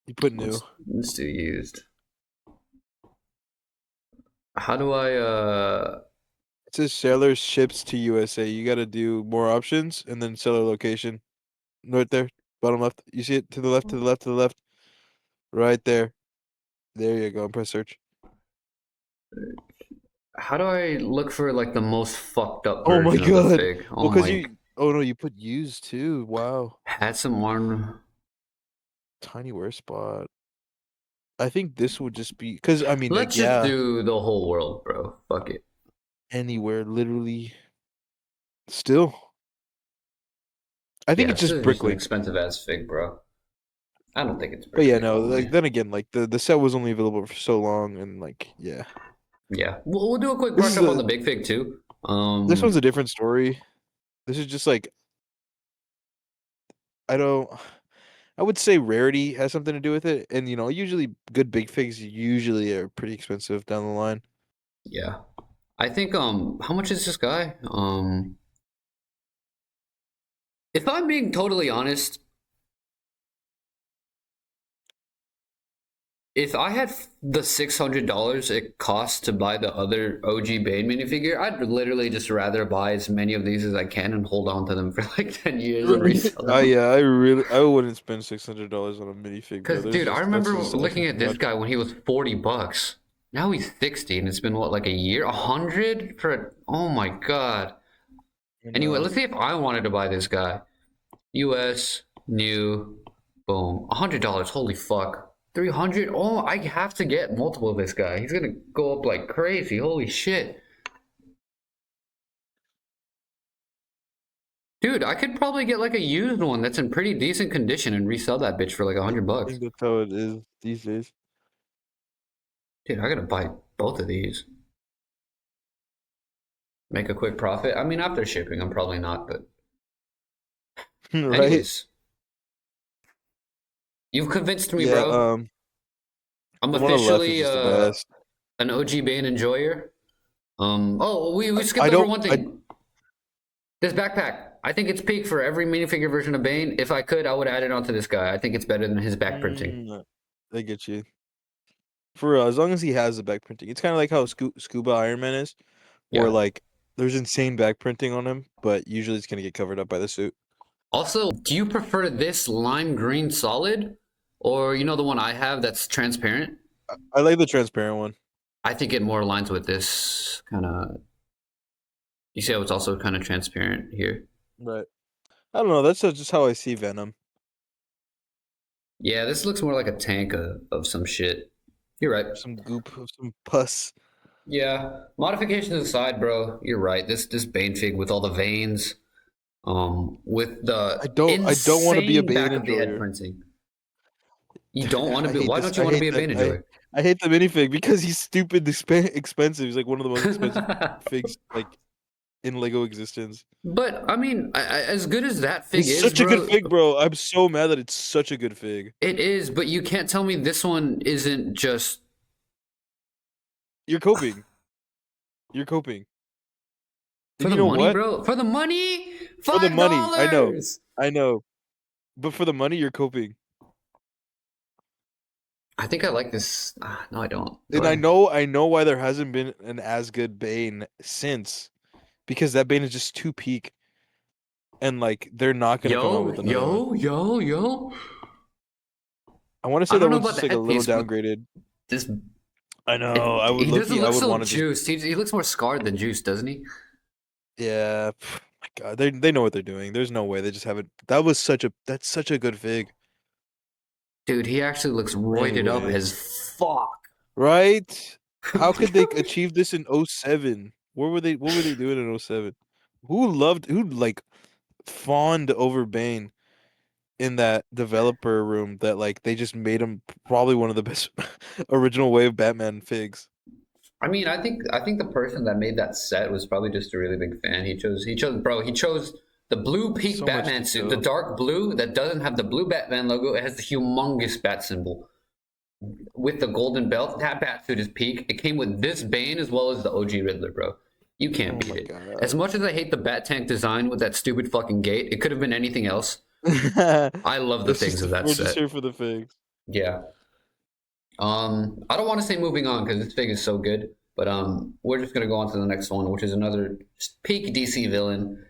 [SPEAKER 2] You put new.
[SPEAKER 1] Let's do used. How do I
[SPEAKER 2] It says seller ships to USA. You gotta do more options and then seller location. Right there, bottom left. You see it to the left, to the left, to the left. Right there. There you go. Press search.
[SPEAKER 1] how do I look for like the most fucked up
[SPEAKER 2] Oh my
[SPEAKER 1] version of the
[SPEAKER 2] god.
[SPEAKER 1] fig?
[SPEAKER 2] Well,
[SPEAKER 1] Oh
[SPEAKER 2] cause
[SPEAKER 1] my,
[SPEAKER 2] you. Oh no, you put used too. Wow.
[SPEAKER 1] had some arm.
[SPEAKER 2] Tiny wear spot. I think this would just be because I mean, like,
[SPEAKER 1] Let's just
[SPEAKER 2] yeah,
[SPEAKER 1] do the whole world, bro. Fuck it.
[SPEAKER 2] anywhere, literally. Still, I think
[SPEAKER 1] Yeah,
[SPEAKER 2] it's
[SPEAKER 1] this
[SPEAKER 2] just
[SPEAKER 1] is just an
[SPEAKER 2] Bricklink.
[SPEAKER 1] expensive ass fig, bro. I don't think it's
[SPEAKER 2] But yeah,
[SPEAKER 1] Bricklink
[SPEAKER 2] no, like
[SPEAKER 1] only.
[SPEAKER 2] then again, like the set was only available for so long, and like, yeah,
[SPEAKER 1] Yeah, we'll do a quick
[SPEAKER 2] this
[SPEAKER 1] brush
[SPEAKER 2] is
[SPEAKER 1] up on
[SPEAKER 2] a
[SPEAKER 1] the big fig too.
[SPEAKER 2] this one's a different story. This is just like I don't. I would say rarity has something to do with it, and usually good big figs usually are pretty expensive down the line.
[SPEAKER 1] Yeah, I think how much is this guy? If I'm being totally honest, if I had the $600 it costs to buy the other OG Bane minifigure, I'd literally just rather buy as many of these as I can and hold on to them for like 10 years and
[SPEAKER 2] Right.
[SPEAKER 1] resell
[SPEAKER 2] I
[SPEAKER 1] them.
[SPEAKER 2] yeah, I wouldn't spend $600 on a minifig, bro.
[SPEAKER 1] Because, dude, I
[SPEAKER 2] That's
[SPEAKER 1] remember
[SPEAKER 2] just asking
[SPEAKER 1] looking
[SPEAKER 2] too
[SPEAKER 1] at this
[SPEAKER 2] much.
[SPEAKER 1] guy when he was 40 bucks. Now he's 60 and it's been what, like a year? 100 for a, oh my God.
[SPEAKER 2] You
[SPEAKER 1] Anyway,
[SPEAKER 2] know.
[SPEAKER 1] let's see if I wanted to buy this guy. US, new, boom. $100. Holy fuck. 300. Oh, I have to get multiple of this guy. He's gonna go up like crazy. Holy shit. Dude, I could probably get like a used one that's in pretty decent condition and resell that bitch for like
[SPEAKER 2] I
[SPEAKER 1] 100 bucks.
[SPEAKER 2] think that's how it is these days.
[SPEAKER 1] Dude, I gotta buy both of these. Make a quick profit. I mean, after shipping, I'm probably not, but
[SPEAKER 2] Right?
[SPEAKER 1] anyways, you've convinced me,
[SPEAKER 2] Yeah,
[SPEAKER 1] bro. I'm
[SPEAKER 2] the one on the left is
[SPEAKER 1] officially
[SPEAKER 2] just the best.
[SPEAKER 1] an OG Bane enjoyer. Oh, we skipped
[SPEAKER 2] I
[SPEAKER 1] over
[SPEAKER 2] don't
[SPEAKER 1] one
[SPEAKER 2] I
[SPEAKER 1] thing. This backpack. I think it's peak for every minifigure version of Bane. If I could, I would add it onto this guy. I think it's better than his back printing.
[SPEAKER 2] I get you. For real, as long as he has the back printing. It's kind of like how Scuba Iron Man is, where
[SPEAKER 1] Yeah.
[SPEAKER 2] like there's insane back printing on him, but usually it's gonna get covered up by the suit.
[SPEAKER 1] Also, do you prefer this lime green solid, or the one I have that's transparent?
[SPEAKER 2] I like the transparent one.
[SPEAKER 1] I think it more aligns with this kind of. You see how it's also kind of transparent here.
[SPEAKER 2] Right. I don't know. That's just how I see Venom.
[SPEAKER 1] Yeah, this looks more like a tank of some shit. You're right.
[SPEAKER 2] Some goop, some pus.
[SPEAKER 1] Yeah, modifications aside, bro, you're right. This Bane fig with all the veins, with the
[SPEAKER 2] I don't want to be a
[SPEAKER 1] insane
[SPEAKER 2] Bane
[SPEAKER 1] back of the head
[SPEAKER 2] enjoyer.
[SPEAKER 1] printing. You don't want to
[SPEAKER 2] I
[SPEAKER 1] be.
[SPEAKER 2] hate
[SPEAKER 1] Why
[SPEAKER 2] this.
[SPEAKER 1] don't you want to be a Bane enjoyer?
[SPEAKER 2] I hate the minifig because he's stupid expensive. He's like one of the most expensive figs like in Lego existence.
[SPEAKER 1] But I mean, as good as that fig
[SPEAKER 2] He's
[SPEAKER 1] is,
[SPEAKER 2] such a good
[SPEAKER 1] bro,
[SPEAKER 2] fig, bro. I'm so mad that it's such a good fig.
[SPEAKER 1] it is. But you can't tell me this one isn't just
[SPEAKER 2] You're coping. You're coping.
[SPEAKER 1] for
[SPEAKER 2] And you
[SPEAKER 1] the
[SPEAKER 2] know
[SPEAKER 1] money,
[SPEAKER 2] what?
[SPEAKER 1] bro. For the money,
[SPEAKER 2] For the
[SPEAKER 1] five
[SPEAKER 2] money, I know.
[SPEAKER 1] dollars.
[SPEAKER 2] I know. But for the money, you're coping.
[SPEAKER 1] I think I like this. No, I don't. Do
[SPEAKER 2] And
[SPEAKER 1] I?
[SPEAKER 2] I know why there hasn't been an as good Bane since. Because that Bane is just too peak. And like they're not gonna come out
[SPEAKER 1] Yo,
[SPEAKER 2] with another one.
[SPEAKER 1] yo, yo, yo.
[SPEAKER 2] I want to
[SPEAKER 1] I
[SPEAKER 2] say that
[SPEAKER 1] don't know
[SPEAKER 2] one's
[SPEAKER 1] about
[SPEAKER 2] just
[SPEAKER 1] the
[SPEAKER 2] like a little
[SPEAKER 1] headpiece, but
[SPEAKER 2] downgraded.
[SPEAKER 1] this
[SPEAKER 2] I know. I would
[SPEAKER 1] he doesn't
[SPEAKER 2] I
[SPEAKER 1] look
[SPEAKER 2] would
[SPEAKER 1] so
[SPEAKER 2] want to just
[SPEAKER 1] juiced. He looks more scarred than juiced, doesn't he?
[SPEAKER 2] yeah. My God, they know what they're doing. There's no way they just haven't. That's such a good fig.
[SPEAKER 1] Dude, he actually looks roided up as
[SPEAKER 2] Anyways,
[SPEAKER 1] fuck.
[SPEAKER 2] right? How could they achieve this in '07? What were they doing in '07? Who like fawned over Bane? in that developer room that like they just made him probably one of the best original wave Batman figs.
[SPEAKER 1] I mean, I think the person that made that set was probably just a really big fan. He chose the blue peak
[SPEAKER 2] So much
[SPEAKER 1] Batman suit, the
[SPEAKER 2] detail.
[SPEAKER 1] dark blue that doesn't have the blue Batman logo. It has the humongous bat symbol with the golden belt. That bat suit is peak. It came with this Bane as well as the OG Riddler, bro. You can't
[SPEAKER 2] Oh
[SPEAKER 1] beat
[SPEAKER 2] my
[SPEAKER 1] it. As
[SPEAKER 2] god.
[SPEAKER 1] much as I hate the Bat Tank design with that stupid fucking gate, it could have been anything else. I love the
[SPEAKER 2] It's
[SPEAKER 1] things
[SPEAKER 2] just
[SPEAKER 1] of that
[SPEAKER 2] we're just
[SPEAKER 1] set.
[SPEAKER 2] here for the figs.
[SPEAKER 1] Yeah. I don't want to say moving on because this fig is so good, but we're just gonna go on to the next one, which is another peak DC villain,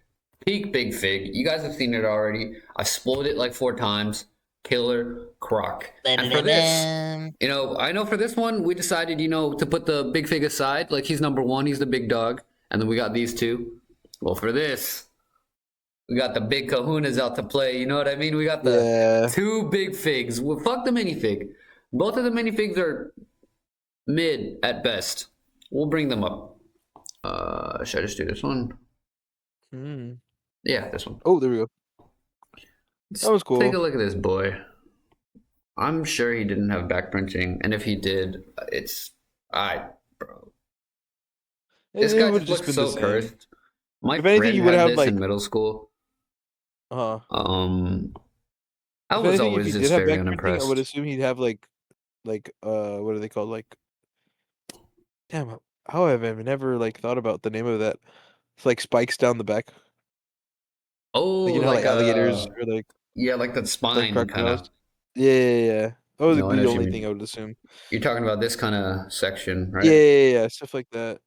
[SPEAKER 1] peak Big Fig. You guys have seen it already. I spoiled it like 4 times. Killer Croc. And for this,
[SPEAKER 3] Ba-da-da-dum.
[SPEAKER 1] I know for this one we decided, to put the Big Fig aside. Like he's number one, he's the big dog, and then we got these two. Well, for this, we got the big kahunas out to play. You know what I mean? We got the
[SPEAKER 2] Yeah.
[SPEAKER 1] two big figs. Well, fuck the minifig. Both of the minifigs are mid at best. We'll bring them up. Should I just do this one?
[SPEAKER 2] Hmm.
[SPEAKER 1] Yeah, this one.
[SPEAKER 2] Oh, there we go. That was
[SPEAKER 1] Take
[SPEAKER 2] cool.
[SPEAKER 1] a look at this boy. I'm sure he didn't have back printing, and if he did, bro. This
[SPEAKER 2] It
[SPEAKER 1] guy
[SPEAKER 2] would have
[SPEAKER 1] just
[SPEAKER 2] just
[SPEAKER 1] looks
[SPEAKER 2] been the
[SPEAKER 1] so
[SPEAKER 2] same.
[SPEAKER 1] cursed. My
[SPEAKER 2] If anything,
[SPEAKER 1] friend
[SPEAKER 2] you would
[SPEAKER 1] had
[SPEAKER 2] have
[SPEAKER 1] this
[SPEAKER 2] like,
[SPEAKER 1] in middle school.
[SPEAKER 2] uh,
[SPEAKER 1] Um, I
[SPEAKER 2] if
[SPEAKER 1] was
[SPEAKER 2] anything, if he
[SPEAKER 1] always
[SPEAKER 2] did
[SPEAKER 1] just
[SPEAKER 2] have
[SPEAKER 1] very
[SPEAKER 2] back printing, I would
[SPEAKER 1] unimpressed.
[SPEAKER 2] assume he'd have like what are they called? Like, damn, how have I never like thought about the name of that? It's like spikes down the back,
[SPEAKER 1] Oh,
[SPEAKER 2] like you know how like
[SPEAKER 1] like
[SPEAKER 2] alligators or
[SPEAKER 1] yeah, like the
[SPEAKER 2] like
[SPEAKER 1] spine kind
[SPEAKER 2] crocodiles.
[SPEAKER 1] of.
[SPEAKER 2] Yeah, yeah, yeah. That would
[SPEAKER 1] No, I
[SPEAKER 2] be
[SPEAKER 1] know
[SPEAKER 2] the
[SPEAKER 1] what you
[SPEAKER 2] only thing
[SPEAKER 1] mean.
[SPEAKER 2] I would assume.
[SPEAKER 1] You're talking about this kind of section,
[SPEAKER 2] Yeah,
[SPEAKER 1] right?
[SPEAKER 2] yeah, yeah, yeah, stuff like that.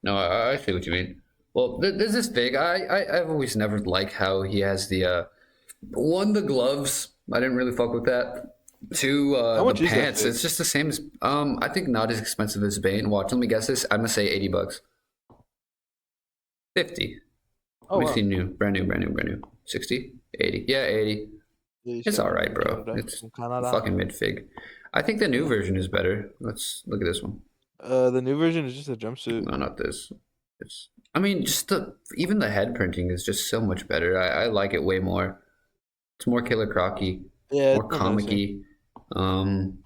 [SPEAKER 1] No, I see what you mean. Well, there's this fig. I've always never liked how he has the one, the gloves. I didn't really fuck with that. Two,
[SPEAKER 2] How
[SPEAKER 1] the
[SPEAKER 2] much is that
[SPEAKER 1] pants.
[SPEAKER 2] fig?
[SPEAKER 1] It's just the same as I think not as expensive as Bane. Watch, let me guess this. I'm gonna say $80. 50.
[SPEAKER 2] Oh
[SPEAKER 1] Let me
[SPEAKER 2] wow.
[SPEAKER 1] see new, brand new, brand new, brand new. 60, 80. Yeah, 80.
[SPEAKER 2] Yeah, you
[SPEAKER 1] It's
[SPEAKER 2] sent
[SPEAKER 1] all
[SPEAKER 2] me
[SPEAKER 1] right,
[SPEAKER 2] from
[SPEAKER 1] bro.
[SPEAKER 2] Canada.
[SPEAKER 1] It's
[SPEAKER 2] From Canada.
[SPEAKER 1] fucking mid fig. I think the new version is better. Let's look at this one.
[SPEAKER 2] The new version is just a jumpsuit.
[SPEAKER 1] No, not this. It's. I mean, just even the head printing is just so much better. I like it way more. It's more Killer Crocky,
[SPEAKER 2] Yeah,
[SPEAKER 1] more
[SPEAKER 2] it's more menacing.
[SPEAKER 1] comic-y. Um,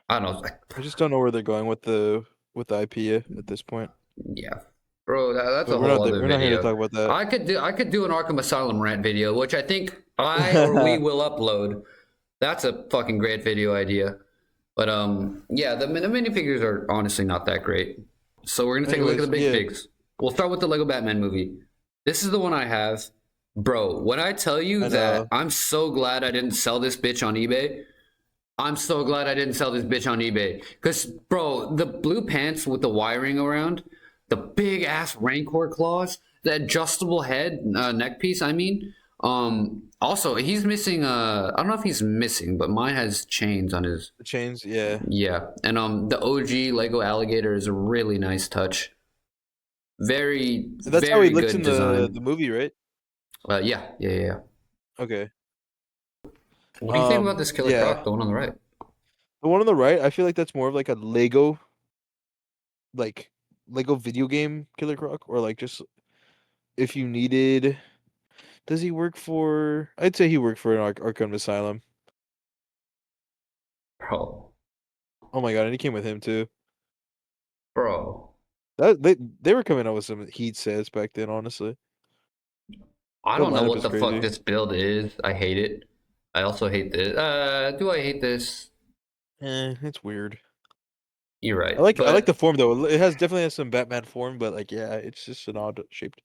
[SPEAKER 1] I don't know.
[SPEAKER 2] I just don't know where they're going with the IP at this point.
[SPEAKER 1] Yeah, bro, that's
[SPEAKER 2] But
[SPEAKER 1] a whole other
[SPEAKER 2] we're not here to
[SPEAKER 1] video.
[SPEAKER 2] talk about that.
[SPEAKER 1] I could do an Arkham Asylum rant video, which I think I or we will upload. That's a fucking great video idea. But yeah, the minifigures are honestly not that great. So we're gonna take a look at the
[SPEAKER 2] Anyways,
[SPEAKER 1] big
[SPEAKER 2] yeah.
[SPEAKER 1] figs. We'll start with the Lego Batman movie. This is the one I have. Bro, when I tell you
[SPEAKER 2] I
[SPEAKER 1] that
[SPEAKER 2] know.
[SPEAKER 1] I'm so glad I didn't sell this bitch on eBay, I'm so glad I didn't sell this bitch on eBay. Because, bro, the blue pants with the wiring around, the big ass Rancor claws, the adjustable head, neck piece, I mean. Also, he's missing, I don't know if he's missing, but mine has chains on his,
[SPEAKER 2] The chains, yeah.
[SPEAKER 1] yeah. And, the OG Lego alligator is a really nice touch. Very,
[SPEAKER 2] That's how he
[SPEAKER 1] very
[SPEAKER 2] looks
[SPEAKER 1] good
[SPEAKER 2] in the
[SPEAKER 1] design.
[SPEAKER 2] movie, right?
[SPEAKER 1] Yeah, yeah, yeah, yeah.
[SPEAKER 2] Okay.
[SPEAKER 1] What do you think about this Killer
[SPEAKER 2] Yeah.
[SPEAKER 1] Croc, the one on the right?
[SPEAKER 2] The one on the right, I feel like that's more of like a like Lego video game Killer Croc, or like just if you needed. Does he work for? I'd say he worked for an Arkham Asylum.
[SPEAKER 1] Bro,
[SPEAKER 2] Oh my god, and he came with him too.
[SPEAKER 1] bro.
[SPEAKER 2] That they were coming out with some heat sets back then, honestly.
[SPEAKER 1] I
[SPEAKER 2] The
[SPEAKER 1] don't know
[SPEAKER 2] lineup
[SPEAKER 1] what
[SPEAKER 2] is
[SPEAKER 1] the fuck
[SPEAKER 2] crazy.
[SPEAKER 1] this build is. I hate it. I also hate this. Do I hate this?
[SPEAKER 2] It's weird.
[SPEAKER 1] You're right.
[SPEAKER 2] I like the
[SPEAKER 1] But
[SPEAKER 2] form though. It definitely has some Batman form, but like yeah, it's just an odd shaped.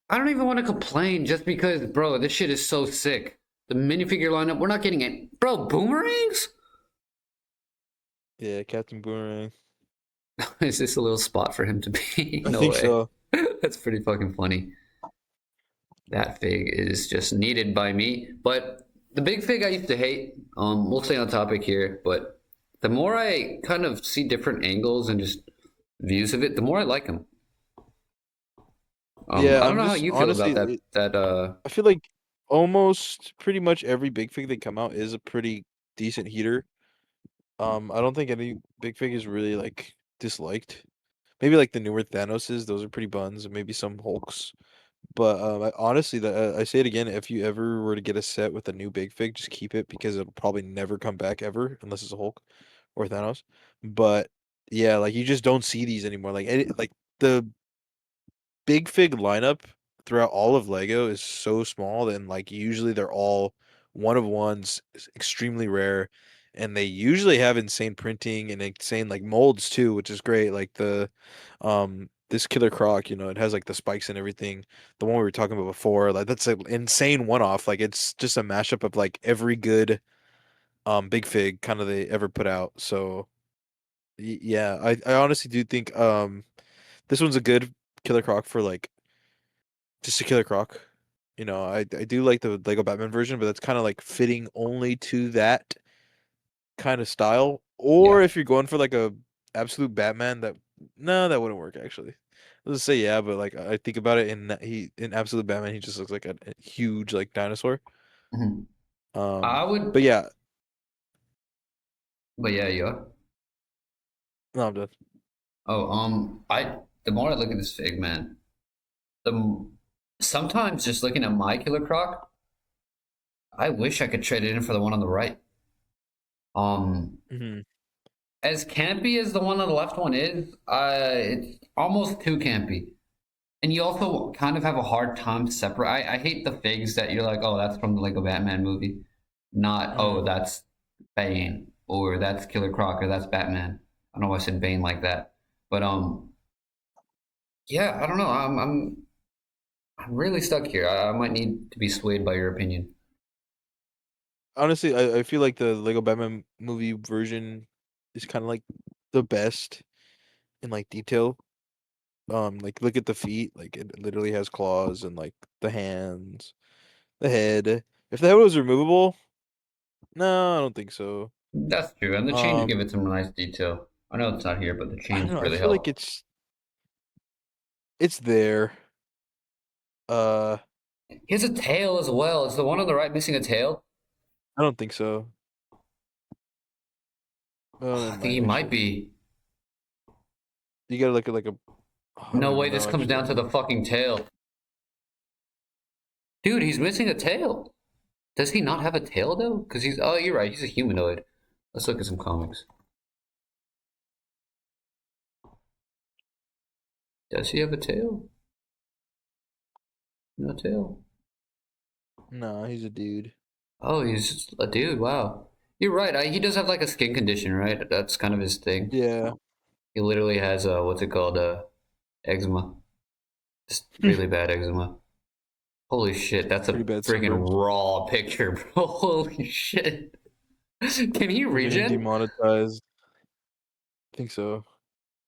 [SPEAKER 1] I don't even want to complain just because, bro, this shit is so sick. The minifigure lineup, we're not getting it. Bro, boomerangs?
[SPEAKER 2] Yeah, Captain Boomerang.
[SPEAKER 1] Is this a little spot for him to be?
[SPEAKER 2] I
[SPEAKER 1] No
[SPEAKER 2] think
[SPEAKER 1] way.
[SPEAKER 2] so.
[SPEAKER 1] That's pretty fucking funny. That fig is just needed by me. But the big fig I used to hate. We'll stay on topic here, but the more I kind of see different angles and just views of it, the more I like him.
[SPEAKER 2] Yeah,
[SPEAKER 1] I don't
[SPEAKER 2] I'm
[SPEAKER 1] know how
[SPEAKER 2] just
[SPEAKER 1] you feel about
[SPEAKER 2] honestly,
[SPEAKER 1] that.
[SPEAKER 2] I feel like almost pretty much every big fig that come out is a pretty decent heater. I don't think any big fig is really like disliked. Maybe like the newer Thanoses, those are pretty buns, and maybe some Hulks. But honestly, I say it again. If you ever were to get a set with a new Big Fig, just keep it because it'll probably never come back ever unless it's a Hulk or Thanos. But yeah, like you just don't see these anymore. Like the Big Fig lineup throughout all of Lego is so small, and like usually they're all one of ones, extremely rare, and they usually have insane printing and insane like molds too, which is great. Like the this Killer Croc, it has like the spikes and everything. The one we were talking about before, like that's an insane one off. Like it's just a mashup of like every good Big Fig kind of they ever put out. So yeah, I honestly do think this one's a good Killer Croc for like just a Killer Croc. I do like the Lego Batman version, but that's kind of like fitting only to that kind of style. Or
[SPEAKER 1] Yeah.
[SPEAKER 2] if you're going for like a absolute Batman, no, that wouldn't work actually. Let's say yeah, but like I think about it in absolute Batman, he just looks like a huge like dinosaur.
[SPEAKER 1] Mhm.
[SPEAKER 2] Um,
[SPEAKER 1] I would,
[SPEAKER 2] but yeah,
[SPEAKER 1] but yeah, yeah.
[SPEAKER 2] no, I'm done.
[SPEAKER 1] Oh, the more I look at this fig, man, sometimes just looking at my Killer Croc, I wish I could trade it in for the one on the right. Um,
[SPEAKER 2] Hmm.
[SPEAKER 1] as campy as the one on the left one is, it's almost too campy. And you also kind of have a hard time to separate. I hate the figs that you're like, oh, that's from the Lego Batman movie, not
[SPEAKER 2] Hmm.
[SPEAKER 1] oh, that's Bane or that's Killer Croc or that's Batman. I don't know why I said Bane like that, but yeah, I don't know. I'm really stuck here. I might need to be swayed by your opinion.
[SPEAKER 2] Honestly, I feel like the Lego Batman movie version is kind of like the best in like detail. Like look at the feet, like it literally has claws and like the hands, the head. If the head was removable, no, I don't think so.
[SPEAKER 1] That's true, and the chains give
[SPEAKER 2] Um,
[SPEAKER 1] it some nice detail. I know it's not here, but the
[SPEAKER 2] I don't
[SPEAKER 1] chains
[SPEAKER 2] know. I
[SPEAKER 1] really
[SPEAKER 2] feel like
[SPEAKER 1] help.
[SPEAKER 2] it's there. Uh,
[SPEAKER 1] He has a tail as well. Is the one on the right missing a tail?
[SPEAKER 2] I don't think so.
[SPEAKER 1] Oh,
[SPEAKER 2] It
[SPEAKER 1] I think he
[SPEAKER 2] might
[SPEAKER 1] might
[SPEAKER 2] actually.
[SPEAKER 1] be.
[SPEAKER 2] You gotta look at like a. I don't
[SPEAKER 1] No way,
[SPEAKER 2] even
[SPEAKER 1] this
[SPEAKER 2] know
[SPEAKER 1] comes
[SPEAKER 2] actually.
[SPEAKER 1] down to the fucking tail. Dude, he's missing a tail. Does he not have a tail though? Because he's oh, you're right. He's a humanoid. Let's look at some comics. Does he have a tail? No tail.
[SPEAKER 2] No, he's a dude.
[SPEAKER 1] Oh, he's just a dude. Wow. You're right. He does have like a skin condition, right? That's kind of his thing.
[SPEAKER 2] Yeah.
[SPEAKER 1] He literally has what's it called? Eczema. Just really bad eczema. Holy shit, that's
[SPEAKER 2] Pretty
[SPEAKER 1] a
[SPEAKER 2] bad
[SPEAKER 1] freaking
[SPEAKER 2] sunburns.
[SPEAKER 1] raw picture, bro. Holy shit. Can he
[SPEAKER 2] We're getting
[SPEAKER 1] regen?
[SPEAKER 2] demonetized. I think so.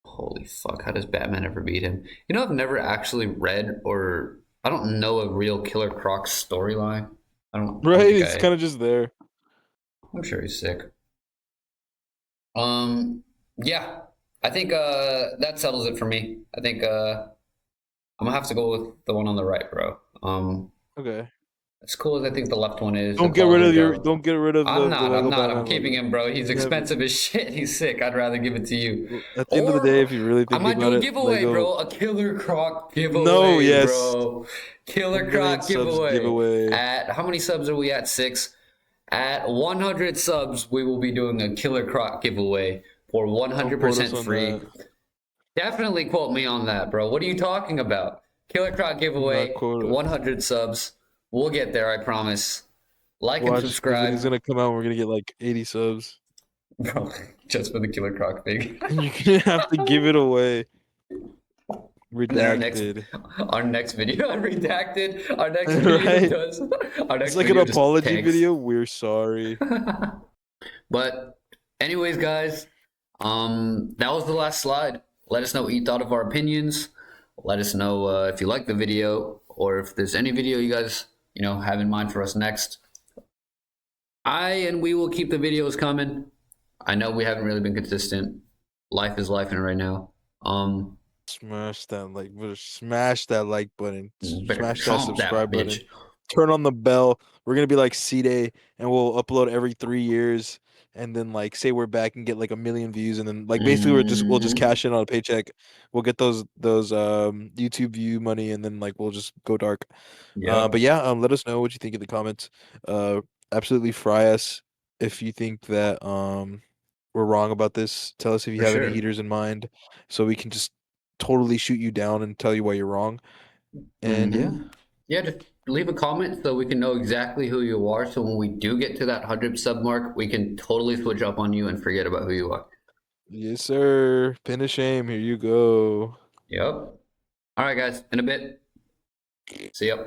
[SPEAKER 1] Holy fuck, how does Batman ever beat him? You know, I've never actually read or I don't know a real Killer Croc storyline. I don't
[SPEAKER 2] Right?
[SPEAKER 1] think
[SPEAKER 2] It's kind of just there.
[SPEAKER 1] I'm sure he's sick. Um, yeah. I think that settles it for me. I think I'm gonna have to go with the one on the right, bro.
[SPEAKER 2] Okay.
[SPEAKER 1] As cool as I think the left one is, the
[SPEAKER 2] Don't get rid of the
[SPEAKER 1] I'm
[SPEAKER 2] Lego
[SPEAKER 1] not. I'm
[SPEAKER 2] Batman
[SPEAKER 1] keeping
[SPEAKER 2] Lego.
[SPEAKER 1] him, bro. He's
[SPEAKER 2] You have it.
[SPEAKER 1] expensive as shit. He's sick. I'd rather give it to you.
[SPEAKER 2] At the end of the day,
[SPEAKER 1] Or
[SPEAKER 2] if you really
[SPEAKER 1] I
[SPEAKER 2] think
[SPEAKER 1] might
[SPEAKER 2] about
[SPEAKER 1] do a
[SPEAKER 2] it,
[SPEAKER 1] giveaway,
[SPEAKER 2] Lego.
[SPEAKER 1] bro. A Killer Croc
[SPEAKER 2] No,
[SPEAKER 1] giveaway,
[SPEAKER 2] yes,
[SPEAKER 1] bro. Killer
[SPEAKER 2] 1 million
[SPEAKER 1] Croc
[SPEAKER 2] subs
[SPEAKER 1] giveaway.
[SPEAKER 2] giveaway.
[SPEAKER 1] At how many subs are we at? 6. At 100 subs, we will be doing a Killer Croc giveaway for
[SPEAKER 2] Don't quote us
[SPEAKER 1] 100%
[SPEAKER 2] on
[SPEAKER 1] free.
[SPEAKER 2] that.
[SPEAKER 1] Definitely quote me on that, bro. What are you talking about? Killer Croc
[SPEAKER 2] Do not
[SPEAKER 1] giveaway,
[SPEAKER 2] quote us.
[SPEAKER 1] 100 subs. We'll get there, I promise. Like and
[SPEAKER 2] Watch, the video's
[SPEAKER 1] subscribe,
[SPEAKER 2] gonna come out. We're gonna get like 80 subs.
[SPEAKER 1] bro. Just for the Killer Croc thing.
[SPEAKER 2] And you're gonna have to give it away.
[SPEAKER 1] And then
[SPEAKER 2] Redacted.
[SPEAKER 1] our next video, redacted. Our next video
[SPEAKER 2] Right?
[SPEAKER 1] does. Our
[SPEAKER 2] It's
[SPEAKER 1] next
[SPEAKER 2] like an
[SPEAKER 1] video just
[SPEAKER 2] apology
[SPEAKER 1] tanks.
[SPEAKER 2] video. We're sorry.
[SPEAKER 1] But, anyways, guys, that was the last slide. Let us know what you thought of our opinions. Let us know if you liked the video or if there's any video you guys have in mind for us next. We will keep the videos coming. I know we haven't really been consistent. Life is life right now.
[SPEAKER 2] Smash that like button. Smash that like button.
[SPEAKER 1] Better
[SPEAKER 2] Smash that
[SPEAKER 1] chomp that
[SPEAKER 2] subscribe button.
[SPEAKER 1] bitch.
[SPEAKER 2] turn on the bell. We're gonna be like C-Day, and we'll upload every 3 years, and then like say we're back and get like 1 million views, and then like basically we'll just
[SPEAKER 1] Hmm.
[SPEAKER 2] cash in on a paycheck. We'll get those YouTube view money, and then like we'll just go dark. But
[SPEAKER 1] Yep,
[SPEAKER 2] yeah, let us know what you think in the comments. Uh, absolutely fry us if you think that we're wrong about this. Tell us if you
[SPEAKER 1] for
[SPEAKER 2] have any
[SPEAKER 1] sure.
[SPEAKER 2] heaters in mind, so we can just totally shoot you down and tell you why you're wrong. And yeah,
[SPEAKER 1] Hmm. Yeah, just leave a comment so we can know exactly who you are. So when we do get to that 100 sub mark, we can totally switch up on you and forget about who you are.
[SPEAKER 2] yes, sir. Pin of shame. Here you go.
[SPEAKER 1] Yep. All right, guys. In a bit. See ya.